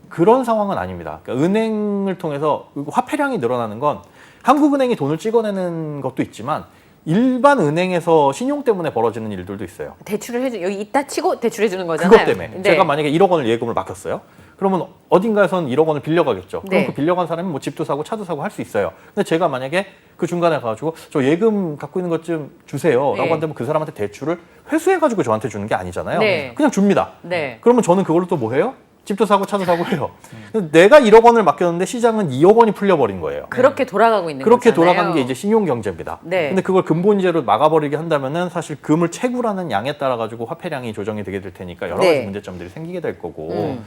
D: 그런 상황은 아닙니다. 그러니까 은행을 통해서 화폐량이 늘어나는 건 한국은행이 돈을 찍어내는 것도 있지만 일반 은행에서 신용 때문에 벌어지는 일들도 있어요.
A: 대출을 해주 여기 있다 치고 대출해 주는 거잖아요.
D: 그것 때문에
A: 네.
D: 제가 만약에 1억 원을 예금을 맡겼어요. 그러면 어딘가에선 1억 원을 빌려가겠죠. 그럼
A: 네.
D: 그 빌려간 사람이 뭐 집도 사고 차도 사고 할 수 있어요. 근데 제가 만약에 그 중간에 가가지고 저 예금 갖고 있는 것 좀 주세요라고
A: 네.
D: 한다면 그 사람한테 대출을 회수해가지고 저한테 주는 게 아니잖아요.
A: 네.
D: 그냥 줍니다.
A: 네.
D: 그러면 저는 그걸로 또 뭐 해요? 집도 사고 차도 사고 해요. 근데 내가 1억 원을 맡겼는데 시장은 2억 원이 풀려버린 거예요.
A: 그렇게 돌아가고 있는
D: 그렇게
A: 거잖아요.
D: 돌아가는 게 이제 신용 경제입니다.
A: 네.
D: 근데 그걸 근본이제로 막아버리게 한다면은 사실 금을 채굴하는 양에 따라 가지고 화폐량이 조정이 되게 될 테니까 여러 가지
A: 네.
D: 문제점들이 생기게 될 거고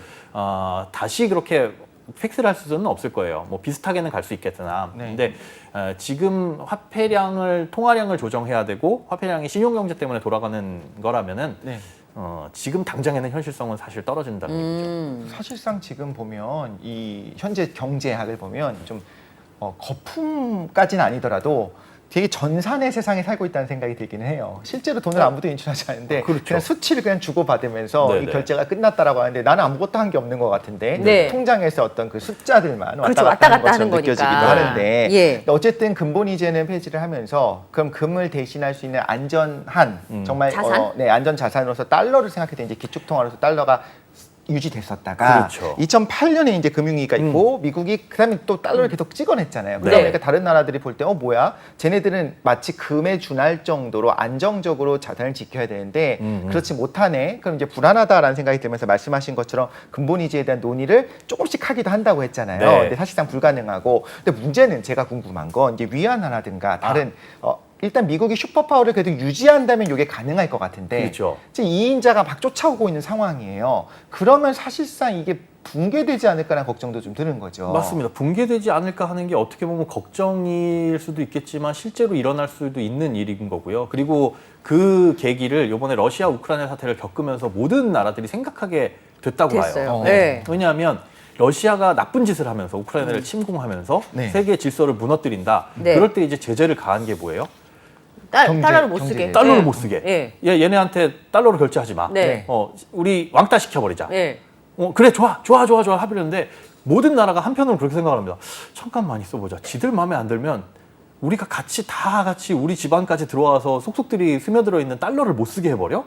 D: 다시 그렇게 픽스를 할 수는 없을 거예요. 뭐 비슷하게는 갈 수 있겠으나
B: 네.
D: 근데 지금 화폐량을 통화량을 조정해야 되고 화폐량이 신용 경제 때문에 돌아가는 거라면은
B: 네.
D: 지금 당장에는 현실성은 사실 떨어진다는 얘기죠.
B: 사실상 지금 보면 이 현재 경제학을 보면 좀 거품까지는 아니더라도 되게 전산의 세상에 살고 있다는 생각이 들기는 해요. 실제로 돈을 아무도 인출하지 않는데
D: 그렇죠.
B: 그냥 수치를 그냥 주고받으면서
D: 네네.
B: 이 결제가 끝났다라고 하는데 나는 아무것도 한 게 없는 것 같은데
A: 네.
B: 통장에서 어떤 그 숫자들만
A: 그렇죠.
B: 왔다 갔다 하는
A: 왔다 갔다
B: 것처럼
A: 하는
B: 느껴지기도
A: 거니까.
B: 하는데
A: 예.
B: 근데 어쨌든 근본이제는 폐지를 하면서 그럼 금을 대신할 수 있는 안전한 정말
A: 자산?
B: 네, 안전 자산으로서 달러를 생각할 때 이제 기축통화로서 달러가 유지됐었다가
D: 그렇죠.
B: 2008년에 이제 금융위기가 있고 미국이 그다음에 또 달러를 계속 찍어냈잖아요. 그러다
D: 네.
B: 보니까 다른 나라들이 볼 때 뭐야? 쟤네들은 마치 금에 준할 정도로 안정적으로 자산을 지켜야 되는데 그렇지 못하네. 그럼 이제 불안하다라는 생각이 들면서 말씀하신 것처럼 근본이제에 대한 논의를 조금씩 하기도 한다고 했잖아요.
D: 네.
B: 근데 사실상 불가능하고 근데 문제는 제가 궁금한 건 이제 위안화라든가 다른 일단 미국이 슈퍼파워를 그래도 유지한다면 이게 가능할 것 같은데
D: 그렇죠.
B: 지금 2인자가 막 쫓아오고 있는 상황이에요. 그러면 사실상 이게 붕괴되지 않을까라는 걱정도 좀 드는 거죠.
D: 맞습니다. 붕괴되지 않을까 하는 게 어떻게 보면 걱정일 수도 있겠지만 실제로 일어날 수도 있는 일인 거고요. 그리고 그 계기를 이번에 러시아 우크라이나 사태를 겪으면서 모든 나라들이 생각하게 됐다고
A: 됐어요.
D: 봐요.
A: 네.
D: 왜냐하면 러시아가 나쁜 짓을 하면서 우크라이나를 침공하면서
B: 네.
D: 세계 질서를 무너뜨린다.
A: 네.
D: 그럴 때 이제 제재를 가한 게 뭐예요?
A: 달러를 못
B: 경제.
A: 쓰게.
D: 달러를
A: 네.
D: 못 쓰게.
A: 예.
D: 얘네한테 달러로 결제하지 마.
A: 네.
D: 우리 왕따 시켜버리자.
A: 예.
D: 그래 좋아 하려는데 모든 나라가 한편으로 그렇게 생각합니다. 잠깐만 있어보자. 지들 마음에 안 들면 우리가 다 같이 우리 집안까지 들어와서 속속들이 스며들어 있는 달러를 못 쓰게 해버려?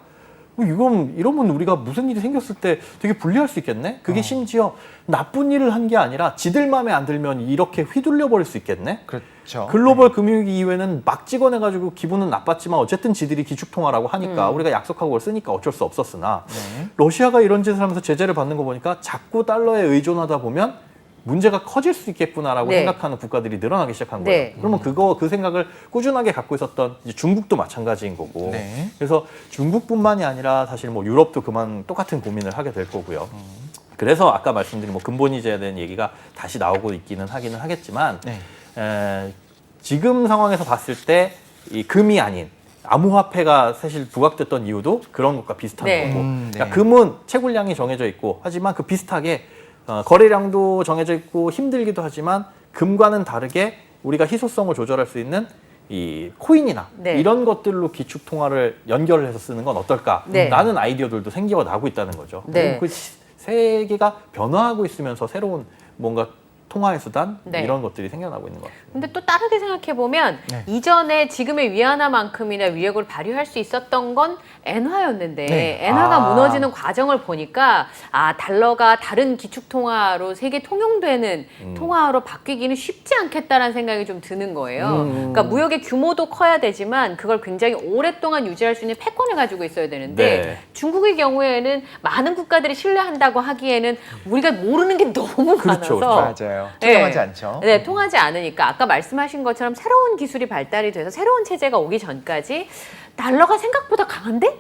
D: 이러면 우리가 무슨 일이 생겼을 때 되게 불리할 수 있겠네? 그게 심지어 나쁜 일을 한 게 아니라 지들 마음에 안 들면 이렇게 휘둘려 버릴 수 있겠네?
B: 그렇죠.
D: 글로벌 금융위기 이후에는 막 찍어내가지고 기분은 나빴지만 어쨌든 지들이 기축통화라고 하니까 우리가 약속하고 그걸 쓰니까 어쩔 수 없었으나
B: 네.
D: 러시아가 이런 짓을 하면서 제재를 받는 거 보니까 자꾸 달러에 의존하다 보면 문제가 커질 수 있겠구나라고
A: 네.
D: 생각하는 국가들이 늘어나기 시작한 거예요.
A: 네.
D: 그러면 그 생각을 꾸준하게 갖고 있었던 이제 중국도 마찬가지인 거고.
B: 네.
D: 그래서 중국뿐만이 아니라 사실 뭐 유럽도 똑같은 고민을 하게 될 거고요. 그래서 아까 말씀드린 뭐 근본이제에 대한 얘기가 다시 나오고 있기는 하기는 하겠지만
B: 네.
D: 지금 상황에서 봤을 때 이 금이 아닌 암호화폐가 사실 부각됐던 이유도 그런 것과 비슷한
A: 네.
D: 거고.
B: 네.
D: 그러니까 금은 채굴량이 정해져 있고 하지만 그 비슷하게 거래량도 정해져 있고 힘들기도 하지만 금과는 다르게 우리가 희소성을 조절할 수 있는 이 코인이나
A: 네.
D: 이런 것들로 기축 통화를 연결을 해서 쓰는 건 어떨까라는
A: 네.
D: 아이디어들도 생겨나고 있다는 거죠.
A: 네.
D: 그 세계가 변화하고 있으면서 새로운 뭔가 통화의 수단
A: 네.
D: 이런 것들이 생겨나고 있는 것 같습니다.
A: 근데 또 다르게 생각해 보면
B: 네.
A: 이전에 지금의 위안화만큼이나 위력을 발휘할 수 있었던 건 엔화였는데
B: 네.
A: 엔화가
D: 아.
A: 무너지는 과정을 보니까 달러가 다른 기축 통화로 세계 통용되는 통화로 바뀌기는 쉽지 않겠다라는 생각이 좀 드는 거예요. 그러니까 무역의 규모도 커야 되지만 그걸 굉장히 오랫동안 유지할 수 있는 패권을 가지고 있어야 되는데
D: 네.
A: 중국의 경우에는 많은 국가들이 신뢰한다고 하기에는 우리가 모르는 게 너무
D: 그렇죠,
A: 많아서
B: 맞아요. 투명하지
A: 네.
B: 않죠.
A: 네, 통하지 않으니까 아까 말씀하신 것처럼 새로운 기술이 발달이 돼서 새로운 체제가 오기 전까지 달러가 생각보다 강한데?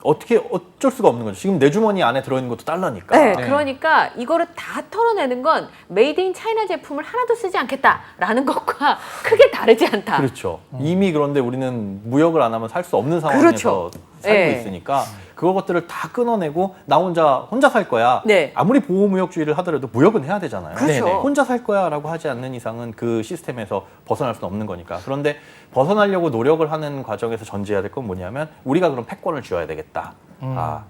D: 어쩔 수가 없는 거죠. 지금 내 주머니 안에 들어있는 것도 달러니까.
A: 네,
B: 네.
A: 그러니까 이거를 다 털어내는 건 메이드 인 차이나 제품을 하나도 쓰지 않겠다라는 것과 크게 다르지 않다.
D: 그렇죠. 이미 그런데 우리는 무역을 안 하면 살 수 없는 상황에서
A: 그렇죠.
D: 살고
A: 네.
D: 있으니까 그것들을 다 끊어내고 나 혼자 살 거야.
A: 네.
D: 아무리 보호무역주의를 하더라도 무역은 해야 되잖아요.
A: 그렇죠.
B: 네네.
D: 혼자 살 거야라고 하지 않는 이상은 그 시스템에서 벗어날 수는 없는 거니까. 그런데 벗어나려고 노력을 하는 과정에서 전제해야 될 건 뭐냐면 우리가 그럼 패권을 쥐어야 되겠다.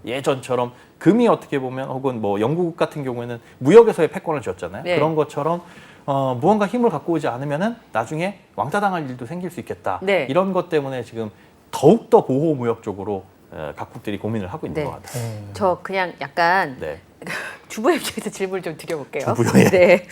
D: 예전처럼 금이 어떻게 보면 혹은 뭐 영국 같은 경우에는 무역에서의 패권을 쥐었잖아요.
A: 네.
D: 그런 것처럼 무언가 힘을 갖고 오지 않으면은 나중에 왕따당할 일도 생길 수 있겠다.
A: 네.
D: 이런 것 때문에 지금 더욱더 보호무역 쪽으로 각국들이 고민을 하고 있는
A: 네.
D: 것 같아요.
A: 저 그냥 약간
D: 네.
A: 주부 입장에서 질문을 좀 드려볼게요.
D: 주부요? 예.
A: 네.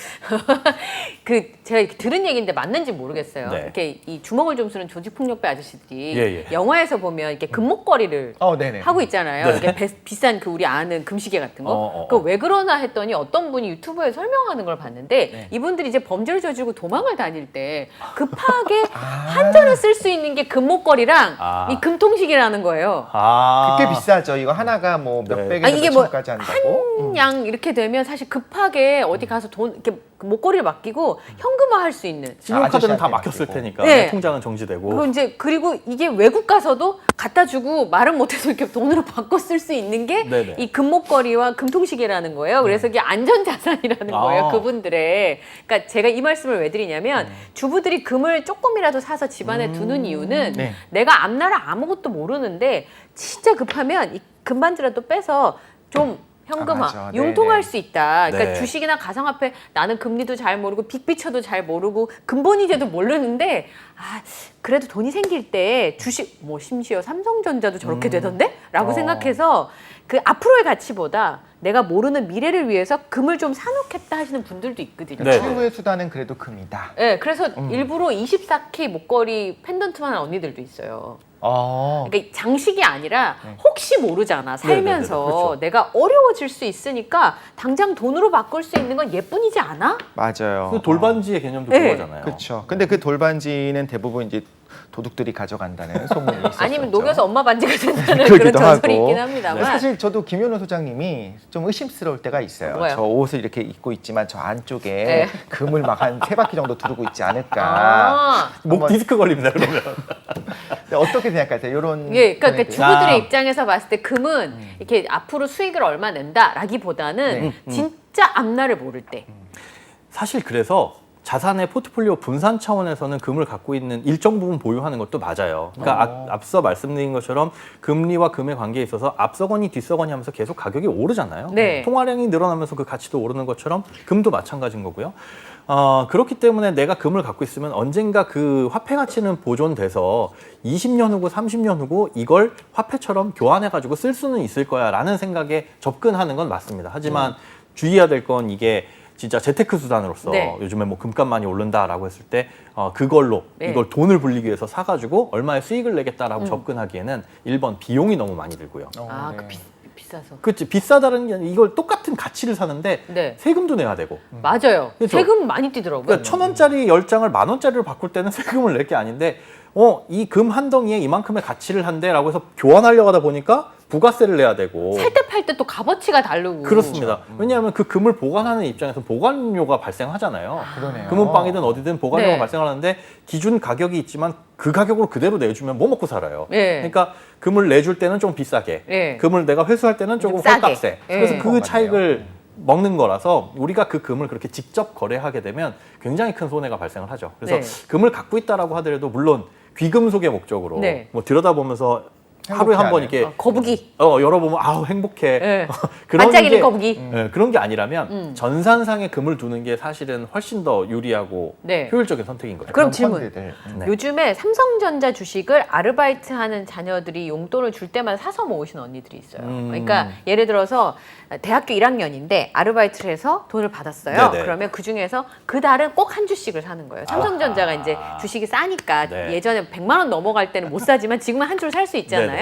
A: 제가 이렇게 들은 얘기인데 맞는지 모르겠어요.
D: 네.
A: 이렇게 이 주먹을 좀 쓰는 조직폭력배 아저씨들이
D: 예.
A: 영화에서 보면 이렇게 금목걸이를
B: 네네.
A: 하고 있잖아요.
D: 네.
A: 이렇게 비싼 그 우리 아는 금시계 같은 거. 그거 왜 그러나 했더니 어떤 분이 유튜브에 설명하는 걸 봤는데
D: 네.
A: 이분들이 이제 범죄를 저지르고 도망을 다닐 때 급하게 한전을 쓸 수 있는 게 금목걸이랑 이 금통식이라는 거예요.
B: 꽤 비싸죠. 이거 하나가 뭐
D: 네.
B: 몇백에서
A: 이게 뭐
B: 몇천까지 한다고.
A: 양 이렇게 되면 사실 급하게 어디 가서 돈 이렇게 목걸이를 맡기고 현금화할 수 있는.
D: 신용카드는 다
B: 아저씨한테
D: 막혔을
B: 맡기고.
D: 테니까
A: 네.
D: 통장은 정지되고.
A: 그리고 이게 외국 가서도 갖다 주고 말은 못해서 이렇게 돈으로 바꿔 쓸 수 있는 게
D: 네네.
A: 이 금목걸이와 금통시계라는 거예요. 그래서 이게 안전자산이라는 거예요. 그분들의. 그러니까 제가 이 말씀을 왜 드리냐면 주부들이 금을 조금이라도 사서 집안에 두는 이유는
B: 네.
A: 내가 앞날을 아무것도 모르는데 진짜 급하면 이 금반지라도 빼서 좀 현금화,
B: 맞아.
A: 융통할
B: 네네.
A: 수 있다. 그러니까
D: 네.
A: 주식이나 가상화폐 나는 금리도 잘 모르고 빅비처도 잘 모르고 근본이제도 모르는데 그래도 돈이 생길 때 주식 뭐 심지어 삼성전자도 저렇게 되던데? 라고 생각해서 그 앞으로의 가치보다 내가 모르는 미래를 위해서 금을 좀 사놓겠다 하시는 분들도 있거든요.
D: 네.
B: 최후의 수단은 그래도 금이다.
A: 네, 그래서 일부러 24K 목걸이 펜던트만 한 언니들도 있어요. 그러니까 장식이 아니라 혹시 모르잖아 살면서
D: 네네네, 그렇죠.
A: 내가 어려워질 수 있으니까 당장 돈으로 바꿀 수 있는 건 예쁜이지 않아?
B: 맞아요.
D: 그 돌반지의 개념도
A: 네.
D: 그거잖아요.
B: 그렇죠. 근데 그 돌반지는 대부분 이제 도둑들이 가져간다는 소문이 있었죠.
A: 아니면 녹여서 엄마 반지가 된다는 그런
B: 그러기도
A: 전설이
B: 하고.
A: 있긴 합니다만
B: 사실 저도 김현우 소장님이 좀 의심스러울 때가 있어요.
A: 뭐요?
B: 저 옷을 이렇게 입고 있지만 저 안쪽에
A: 네.
B: 금을 막 한 3바퀴 정도 두르고 있지 않을까.
A: 아,
D: 목 디스크 걸립니다 그러면.
B: 어떻게 생각하세요? 이런
A: 예, 그러니까 주부들의
D: 아.
A: 입장에서 봤을 때 금은 이렇게 앞으로 수익을 얼마 낸다라기보다는 진짜 앞날을 모를 때.
D: 사실 그래서 자산의 포트폴리오 분산 차원에서는 금을 갖고 있는 일정 부분 보유하는 것도 맞아요. 그러니까 앞서 말씀드린 것처럼 금리와 금의 관계에 있어서 앞서거니 뒤서거니 하면서 계속 가격이 오르잖아요.
A: 네.
D: 통화량이 늘어나면서 그 가치도 오르는 것처럼 금도 마찬가지인 거고요. 그렇기 때문에 내가 금을 갖고 있으면 언젠가 그 화폐 가치는 보존돼서 20년 후고 30년 후고 이걸 화폐처럼 교환해가지고 쓸 수는 있을 거야라는 생각에 접근하는 건 맞습니다. 하지만 주의해야 될 건 이게 진짜 재테크 수단으로서
A: 네.
D: 요즘에 뭐 금값 많이 오른다라고 했을 때 그걸로
A: 네.
D: 이걸 돈을 불리기 위해서 사가지고 얼마의 수익을 내겠다라고 접근하기에는 1번 비용이 너무 많이 들고요.
B: 네.
A: 그 비싸서.
D: 그렇지 비싸다는 게 아니라 이걸 똑같은 가치를 사는데
A: 네.
D: 세금도 내야 되고
A: 맞아요.
D: 그렇죠.
A: 세금 많이 뛰더라고요.
D: 그러니까 1,000원짜리 10장을 10,000원짜리로 바꿀 때는 세금을 낼 게 아닌데 이 금 한 덩이에 이만큼의 가치를 한대라고 해서 교환하려고 하다 보니까 부가세를 내야 되고
A: 살 때 팔 때 또 값어치가 다르고.
D: 그렇습니다. 왜냐하면 그 금을 보관하는 입장에서 보관료가 발생하잖아요.
B: 그러네요.
D: 금은방이든 어디든 보관료가
A: 네.
D: 발생하는데 기준 가격이 있지만 그 가격으로 그대로 내주면 뭐 먹고 살아요.
A: 네.
D: 그러니까 금을 내줄 때는 좀 비싸게,
A: 네.
D: 금을 내가 회수할 때는 조금
A: 좀 싸게.
D: 헐값에.
A: 네.
D: 그래서 그
B: 맞네요.
D: 차익을 먹는 거라서 우리가 그 금을 그렇게 직접 거래하게 되면 굉장히 큰 손해가 발생을 하죠. 그래서
A: 네.
D: 금을 갖고 있다라고 하더라도 물론 귀금속의 목적으로
A: 네.
D: 뭐 들여다보면서 하루에 한 번 이렇게
A: 거북이.
D: 열어보면 아우 행복해.
A: 네.
D: 그런
A: 반짝이는
D: 게
A: 거북이.
D: 그런 게 아니라면 전산상에 금을 두는 게 사실은 훨씬 더 유리하고
A: 네.
D: 효율적인 선택인 거죠.
A: 그럼
B: 그런
A: 질문.
B: 펀드들.
D: 네.
A: 요즘에 삼성전자 주식을 아르바이트하는 자녀들이 용돈을 줄 때마다 사서 모으시는 언니들이 있어요. 그러니까 예를 들어서 대학교 1학년인데 아르바이트를 해서 돈을 받았어요.
D: 네네.
A: 그러면 그 중에서 그 달은 꼭 한 주씩을 사는 거예요. 삼성전자가 이제 주식이 싸니까
D: 네.
A: 예전에 100만 원 넘어갈 때는 못 사지만 지금은 한 줄 살 수 있잖아요.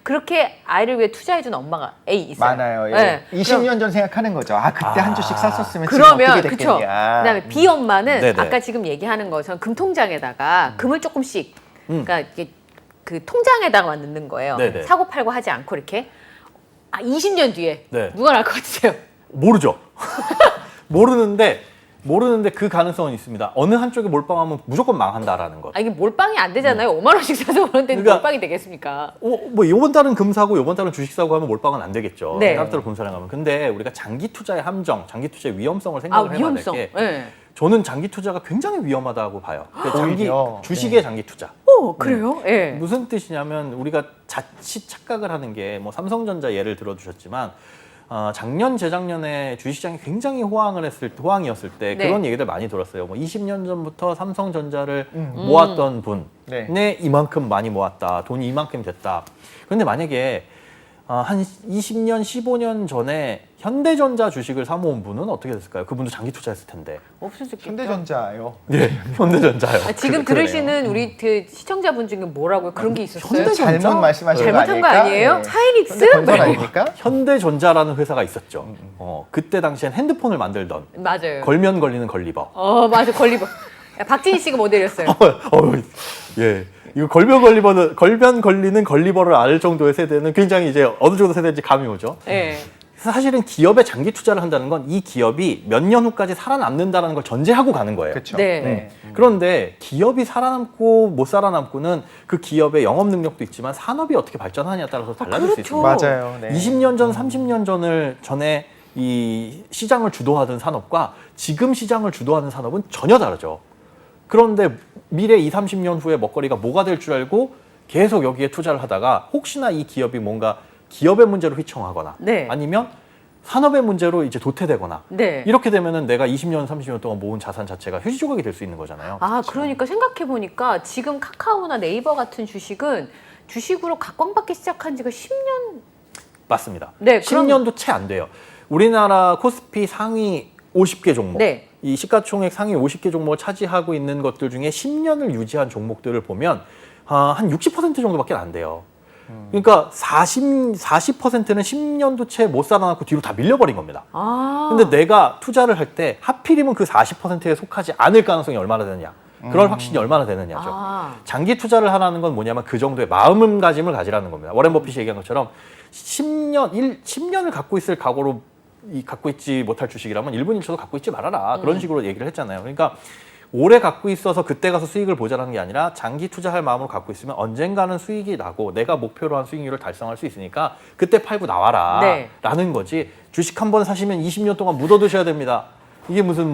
A: 그렇게 아이를 위해 투자해준 엄마가 A 있어요.
B: 많아요. 예.
A: 네.
B: 20년 전 생각하는 거죠. 그때 한 주씩 샀었으면
A: 그러면
B: 지금 어떻게
A: 그쵸.
B: 됐겠냐.
A: 그다음에 B 엄마는
D: 네네.
A: 아까 지금 얘기하는 것처럼 금통장에다가 금을 조금씩 그러니까 이게 그 통장에다가 넣는 거예요.
D: 네네.
A: 사고 팔고 하지 않고 이렇게 20년 뒤에
D: 네.
A: 누가 날 것 같으세요?
D: 모르죠. 모르는데 모르는데 그 가능성은 있습니다. 어느 한쪽에 몰빵하면 무조건 망한다라는 것.
A: 아, 이게 몰빵이 안 되잖아요. 5만 원씩 사서 그런데
D: 그러니까-
A: 몰빵이 되겠습니까?
D: 뭐 이번 달은 금 사고 이번 달은 주식 사고 하면 몰빵은 안 되겠죠.
A: 네.
D: 따로따로 분산해 가면. 근데 우리가 장기 투자의 함정, 장기 투자의 위험성을
A: 아,
D: 생각을 해봐야 될
A: 위험성.
D: 게
A: 네.
D: 저는 장기 투자가 굉장히 위험하다고 봐요. 장기
B: 오히려.
D: 주식의 장기 투자.
A: 그래요? 예.
D: 무슨 뜻이냐면 우리가 자칫 착각을 하는 게 뭐 삼성전자 예를 들어주셨지만 작년 재작년에 주식시장이 굉장히 호황이었을 때
A: 네.
D: 그런 얘기들 많이 들었어요. 뭐 20년 전부터 삼성전자를 모았던 분의
B: 네.
D: 이만큼 많이 모았다, 돈이 이만큼 됐다. 그런데 만약에 한 20년, 15년 전에 현대전자 주식을 사모은 분은 어떻게 됐을까요? 그분도 장기 투자했을 텐데.
A: 없을 수 있겠다.
B: 현대전자요.
D: 네, 현대전자요.
A: 아, 지금
B: 그러네요.
A: 들으시는 우리 그 시청자분 중에 뭐라고요? 그런 게 있었어요?
D: 현대전자?
B: 잘못 말씀하신 거
A: 잘못한 거
B: 아닐까?
A: 아니에요?
B: 네.
A: 하이닉스?
B: 현대건설 아닙니까?
D: 현대전자라는 회사가 있었죠. 그때 당시엔 핸드폰을 만들던
A: 맞아요.
D: 걸면 걸리는 걸리버.
A: 맞아. 걸리버. 박진희 씨가 모델이었어요.
D: 예. 이거 걸면 걸리는 걸리버를 알 정도의 세대는 굉장히 이제 어느 정도 세대인지 감이 오죠.
A: 예.
D: 사실은 기업에 장기 투자를 한다는 건 이 기업이 몇 년 후까지 살아남는다는 걸 전제하고 가는 거예요.
B: 그렇죠.
A: 네.
D: 그런데 기업이 살아남고 못 살아남고는 그 기업의 영업 능력도 있지만 산업이 어떻게 발전하냐에 따라서 달라질 수
A: 그렇죠.
D: 있습니다.
B: 맞아요. 네.
D: 20년 전, 30년 전에 이 시장을 주도하던 산업과 지금 시장을 주도하는 산업은 전혀 다르죠. 그런데 미래 20, 30년 후에 먹거리가 뭐가 될 줄 알고 계속 여기에 투자를 하다가 혹시나 이 기업이 뭔가 기업의 문제로 휘청하거나
A: 네.
D: 아니면 산업의 문제로 이제 도태되거나
A: 네.
D: 이렇게 되면은 내가 20년, 30년 동안 모은 자산 자체가 휴지 조각이 될 수 있는 거잖아요.
A: 아, 그러니까 생각해 보니까 지금 카카오나 네이버 같은 주식은 주식으로 각광받기 시작한 지가 10년.
D: 맞습니다.
A: 네, 그럼-
D: 10년도 채 안 돼요. 우리나라 코스피 상위 50개 종목,
A: 네.
D: 이 시가총액 상위 50개 종목을 차지하고 있는 것들 중에 10년을 유지한 종목들을 보면 한 60% 정도밖에 안 돼요. 그러니까 40%는 10년도 채 못 살아남고 뒤로 다 밀려버린 겁니다.
A: 아.
D: 근데 내가 투자를 할 때 하필이면 그 40%에 속하지 않을 가능성이 얼마나 되느냐, 그럴 확신이 얼마나 되느냐죠.
A: 아.
D: 장기 투자를 하라는 건 뭐냐면 그 정도의 마음가짐을 가지라는 겁니다. 워렌 버핏이 얘기한 것처럼 10년을 갖고 있을 각오로 갖고 있지 못할 주식이라면 1분 1초도 갖고 있지 말아라. 그런 식으로 얘기를 했잖아요. 그러니까 오래 갖고 있어서 그때 가서 수익을 보자는 게 아니라 장기 투자할 마음으로 갖고 있으면 언젠가는 수익이 나고 내가 목표로 한 수익률을 달성할 수 있으니까 그때 팔고 나와라.
A: 네.
D: 라는 거지. 주식 한 번 사시면 20년 동안 묻어두셔야 됩니다. 이게 무슨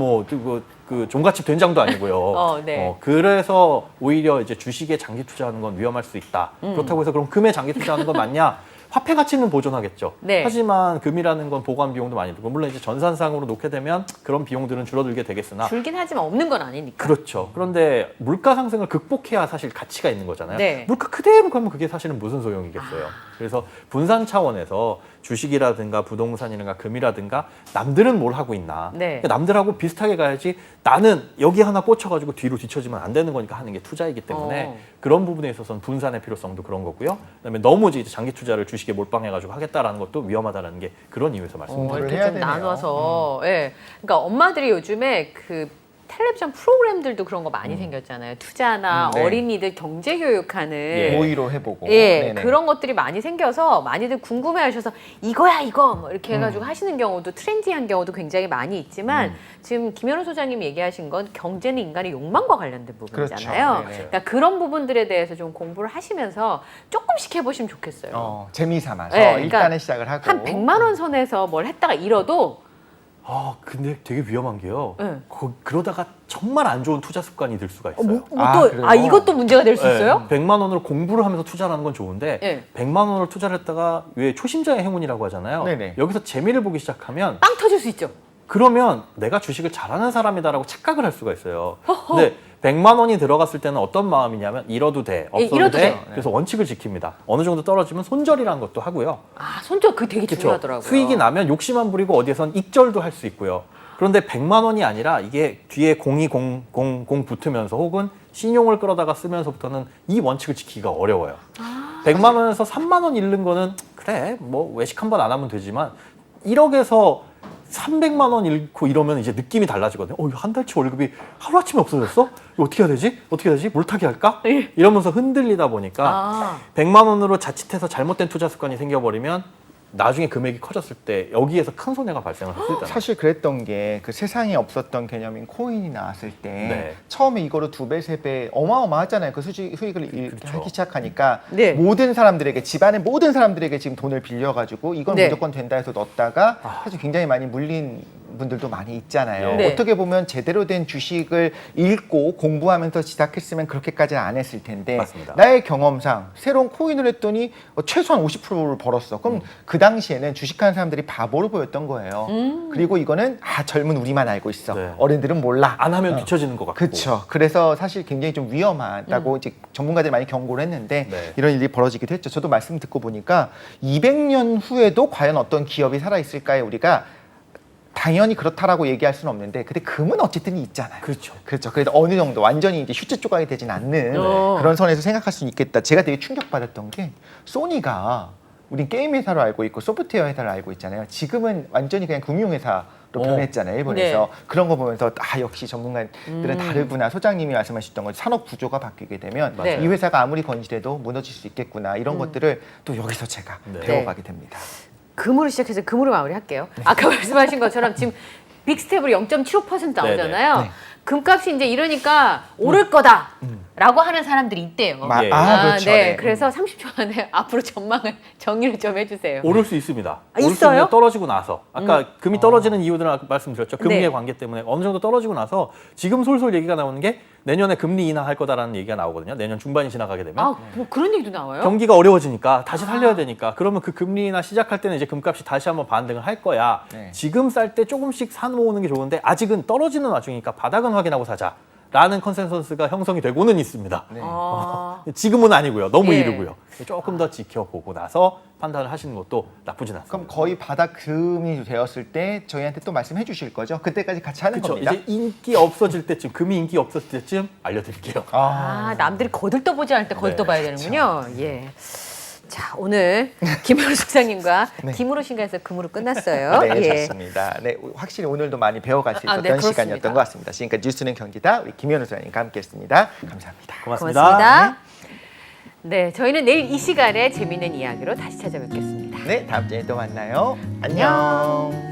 D: 그 종갓집 된장도 아니고요.
A: 네.
D: 그래서 오히려 이제 주식에 장기 투자하는 건 위험할 수 있다. 그렇다고 해서 그럼 금에 장기 투자하는 건 맞냐? 화폐 가치는 보존하겠죠.
A: 네.
D: 하지만 금이라는 건 보관 비용도 많이 들고 물론 이제 전산상으로 놓게 되면 그런 비용들은 줄어들게 되겠으나
A: 줄긴 하지만 없는 건 아니니까.
D: 그렇죠. 그런데 물가 상승을 극복해야 사실 가치가 있는 거잖아요.
A: 네.
D: 물가 그대로 가면 그게 사실은 무슨 소용이겠어요. 그래서 분산 차원에서 주식이라든가 부동산이라든가 금이라든가 남들은 뭘 하고 있나.
A: 네.
D: 남들하고 비슷하게 가야지 나는 여기 하나 꽂혀가지고 뒤로 뒤처지면 안 되는 거니까 하는 게 투자이기 때문에 그런 부분에 있어서는 분산의 필요성도 그런 거고요. 그다음에 너무 이제 장기 투자를 주식에 몰빵해가지고 하겠다라는 것도 위험하다는 게 그런 이유에서 말씀드립니다.
B: 공부를
A: 이렇게
B: 해야
A: 좀
B: 되네요.
A: 나눠서, 예. 그러니까 엄마들이 요즘에 그 텔레비전 프로그램들도 그런 거 많이 생겼잖아요. 투자나
B: 네.
A: 어린이들 경제 교육하는
D: 예.
B: 모의로 해보고.
A: 예,
B: 네네.
A: 그런 것들이 많이 생겨서 많이들 궁금해하셔서 이거야 이거 뭐 이렇게 해가지고 하시는 경우도 트렌디한 경우도 굉장히 많이 있지만 지금 김현우 소장님이 얘기하신 건 경제는 인간의 욕망과 관련된 부분이잖아요.
B: 그렇죠. 네네.
A: 그러니까 그런 부분들에 대해서 좀 공부를 하시면서 조금씩 해보시면 좋겠어요.
B: 재미삼아서
A: 네, 그러니까
B: 일단은 시작을 하고.
A: 한 100만 원 선에서 뭘 했다가 잃어도
D: 근데 되게 위험한 게요.
A: 네.
D: 그러다가 정말 안 좋은 투자 습관이 들 수가 있어요.
B: 그래요?
A: 이것도 문제가 될 수
D: 네,
A: 있어요?
D: 100만 원으로 공부를 하면서 투자하는 건 좋은데
A: 네.
D: 100만 원을 투자를 했다가 왜 초심자의 행운이라고 하잖아요.
B: 네네.
D: 여기서 재미를 보기 시작하면
A: 빵 터질 수 있죠.
D: 그러면 내가 주식을 잘하는 사람이다라고 착각을 할 수가 있어요. 근데 100만 원이 들어갔을 때는 어떤 마음이냐면 잃어도 돼, 없어도
A: 잃어도
D: 돼.
A: 돼.
D: 그래서 원칙을 지킵니다. 어느 정도 떨어지면 손절이라는 것도 하고요.
A: 손절 그게 되게
D: 그렇죠.
A: 중요하더라고요.
D: 수익이 나면 욕심만 부리고 어디에선 익절도 할 수 있고요. 그런데 100만 원이 아니라 이게 뒤에 02000 붙으면서 혹은 신용을 끌어다가 쓰면서부터는 이 원칙을 지키기가 어려워요. 100만 원에서 3만 원 잃는 거는 그래 뭐 외식 한 번 안 하면 되지만 1억에서 300만 원 잃고 이러면 이제 느낌이 달라지거든요. 이거 한 달치 월급이 하루아침에 없어졌어? 이거 어떻게 해야 되지? 어떻게 해야 되지? 물타기 할까? 이러면서 흔들리다 보니까 100만 원으로 자칫해서 잘못된 투자 습관이 생겨버리면 나중에 금액이 커졌을 때 여기에서 큰 손해가 발생을 할 수 있다.
B: 사실 그랬던 게 그 세상에 없었던 개념인 코인이 나왔을 때
D: 네.
B: 처음에 이거로 2배, 3배 어마어마하잖아요. 그 수익을
D: 그렇죠.
B: 하기 시작하니까
A: 네.
B: 모든 사람들에게 집안의 모든 사람들에게 지금 돈을 빌려가지고 이건
A: 네.
B: 무조건 된다 해서 넣었다가 사실 굉장히 많이 물린 분들도 많이 있잖아요.
A: 네.
B: 어떻게 보면 제대로 된 주식을 읽고 공부하면서 시작했으면 그렇게까지는 안 했을 텐데
D: 맞습니다.
B: 나의 경험상 새로운 코인을 했더니 최소한 50%를 벌었어. 그럼 그 당시에는 주식하는 사람들이 바보로 보였던 거예요. 그리고 이거는 젊은 우리만 알고 있어.
D: 네.
B: 어른들은 몰라.
D: 안 하면 뒤처지는 것 같고.
B: 그렇죠. 그래서 사실 굉장히 좀 위험하다고 이제 전문가들이 많이 경고를 했는데
D: 네.
B: 이런 일이 벌어지기도 했죠. 저도 말씀 듣고 보니까 200년 후에도 과연 어떤 기업이 살아 있을까에 우리가 당연히 그렇다라고 얘기할 수는 없는데 근데 금은 어쨌든 있잖아요.
D: 그렇죠.
B: 그렇죠. 그래서 어느 정도 완전히 이제 휴지 조각이 되진 않는 그런 선에서 생각할 수 있겠다. 제가 되게 충격받았던 게 소니가 우린 게임 회사로 알고 있고 소프트웨어 회사를 알고 있잖아요. 지금은 완전히 그냥 금융회사로 변했잖아요. 일본에서.
A: 네.
B: 그런 거 보면서 역시 전문가들은 다르구나. 소장님이 말씀하셨던 것 산업 구조가 바뀌게 되면
A: 맞아요.
B: 이 회사가 아무리 건실해도 무너질 수 있겠구나. 이런 것들을 또 여기서 제가
D: 네.
B: 배워가게 됩니다.
A: 금으로 시작해서 금으로 마무리할게요. 아까 말씀하신 것처럼 지금 빅스텝으로 0.75% 나오잖아요.
B: 네네. 네.
A: 금값이 이제 이러니까 오를 거다라고 하는 사람들이 있대요.
D: 예.
B: 그렇죠.
A: 네.
B: 네.
A: 그래서 30초 안에 앞으로 전망을 정리를 좀 해주세요.
D: 오를 수 있습니다. 오를 수
A: 있어요?
D: 있는 떨어지고 나서 아까 금이 떨어지는 이유들은 아까 말씀드렸죠. 금리의
A: 네.
D: 관계 때문에 어느 정도 떨어지고 나서 지금 솔솔 얘기가 나오는 게 내년에 금리 인하할 거다라는 얘기가 나오거든요. 내년 중반이 지나가게 되면
A: 아, 뭐 그런 얘기도 나와요?
D: 경기가 어려워지니까 다시 살려야 되니까 그러면 그 금리 인하 시작할 때는 이제 금값이 다시 한번 반등을 할 거야.
B: 네.
D: 지금 쌀 때 조금씩 사 모으는 게 좋은데 아직은 떨어지는 와중이니까 바닥은 확인하고 사자. 라는 컨센서스가 형성이 되고는 있습니다.
B: 네.
A: 아,
D: 지금은 아니고요. 너무
A: 예.
D: 이르고요. 조금 더 지켜보고 나서 판단을 하시는 것도 나쁘진 않습니다.
B: 그럼 거의 바닥 금이 되었을 때 저희한테 또 말씀해 주실 거죠? 그때까지 같이 하는
D: 그렇죠.
B: 겁니다.
D: 이제 인기 없어질 때쯤, 금이 인기 없어질 때쯤 알려드릴게요.
A: 남들이 거들떠보지 않을 때 거들떠봐야
B: 그렇죠.
A: 되는군요. 예. 자, 오늘 김현우 숙장님과
B: 네.
A: 김으로 신가에서 금으로 끝났어요.
B: 네,
A: 예.
B: 좋습니다. 네, 확실히 오늘도 많이 배워갈 수
A: 아,
B: 있었던
A: 네, 그렇습니다.
B: 시간이었던 것 같습니다. 지금까지 뉴스는 경기다 우리 김현우 소장님과 함께했습니다. 감사합니다.
D: 고맙습니다.
A: 고맙습니다. 네, 저희는 내일 이 시간에 재미있는 이야기로 다시 찾아뵙겠습니다.
B: 네, 다음 주에 또 만나요. 안녕.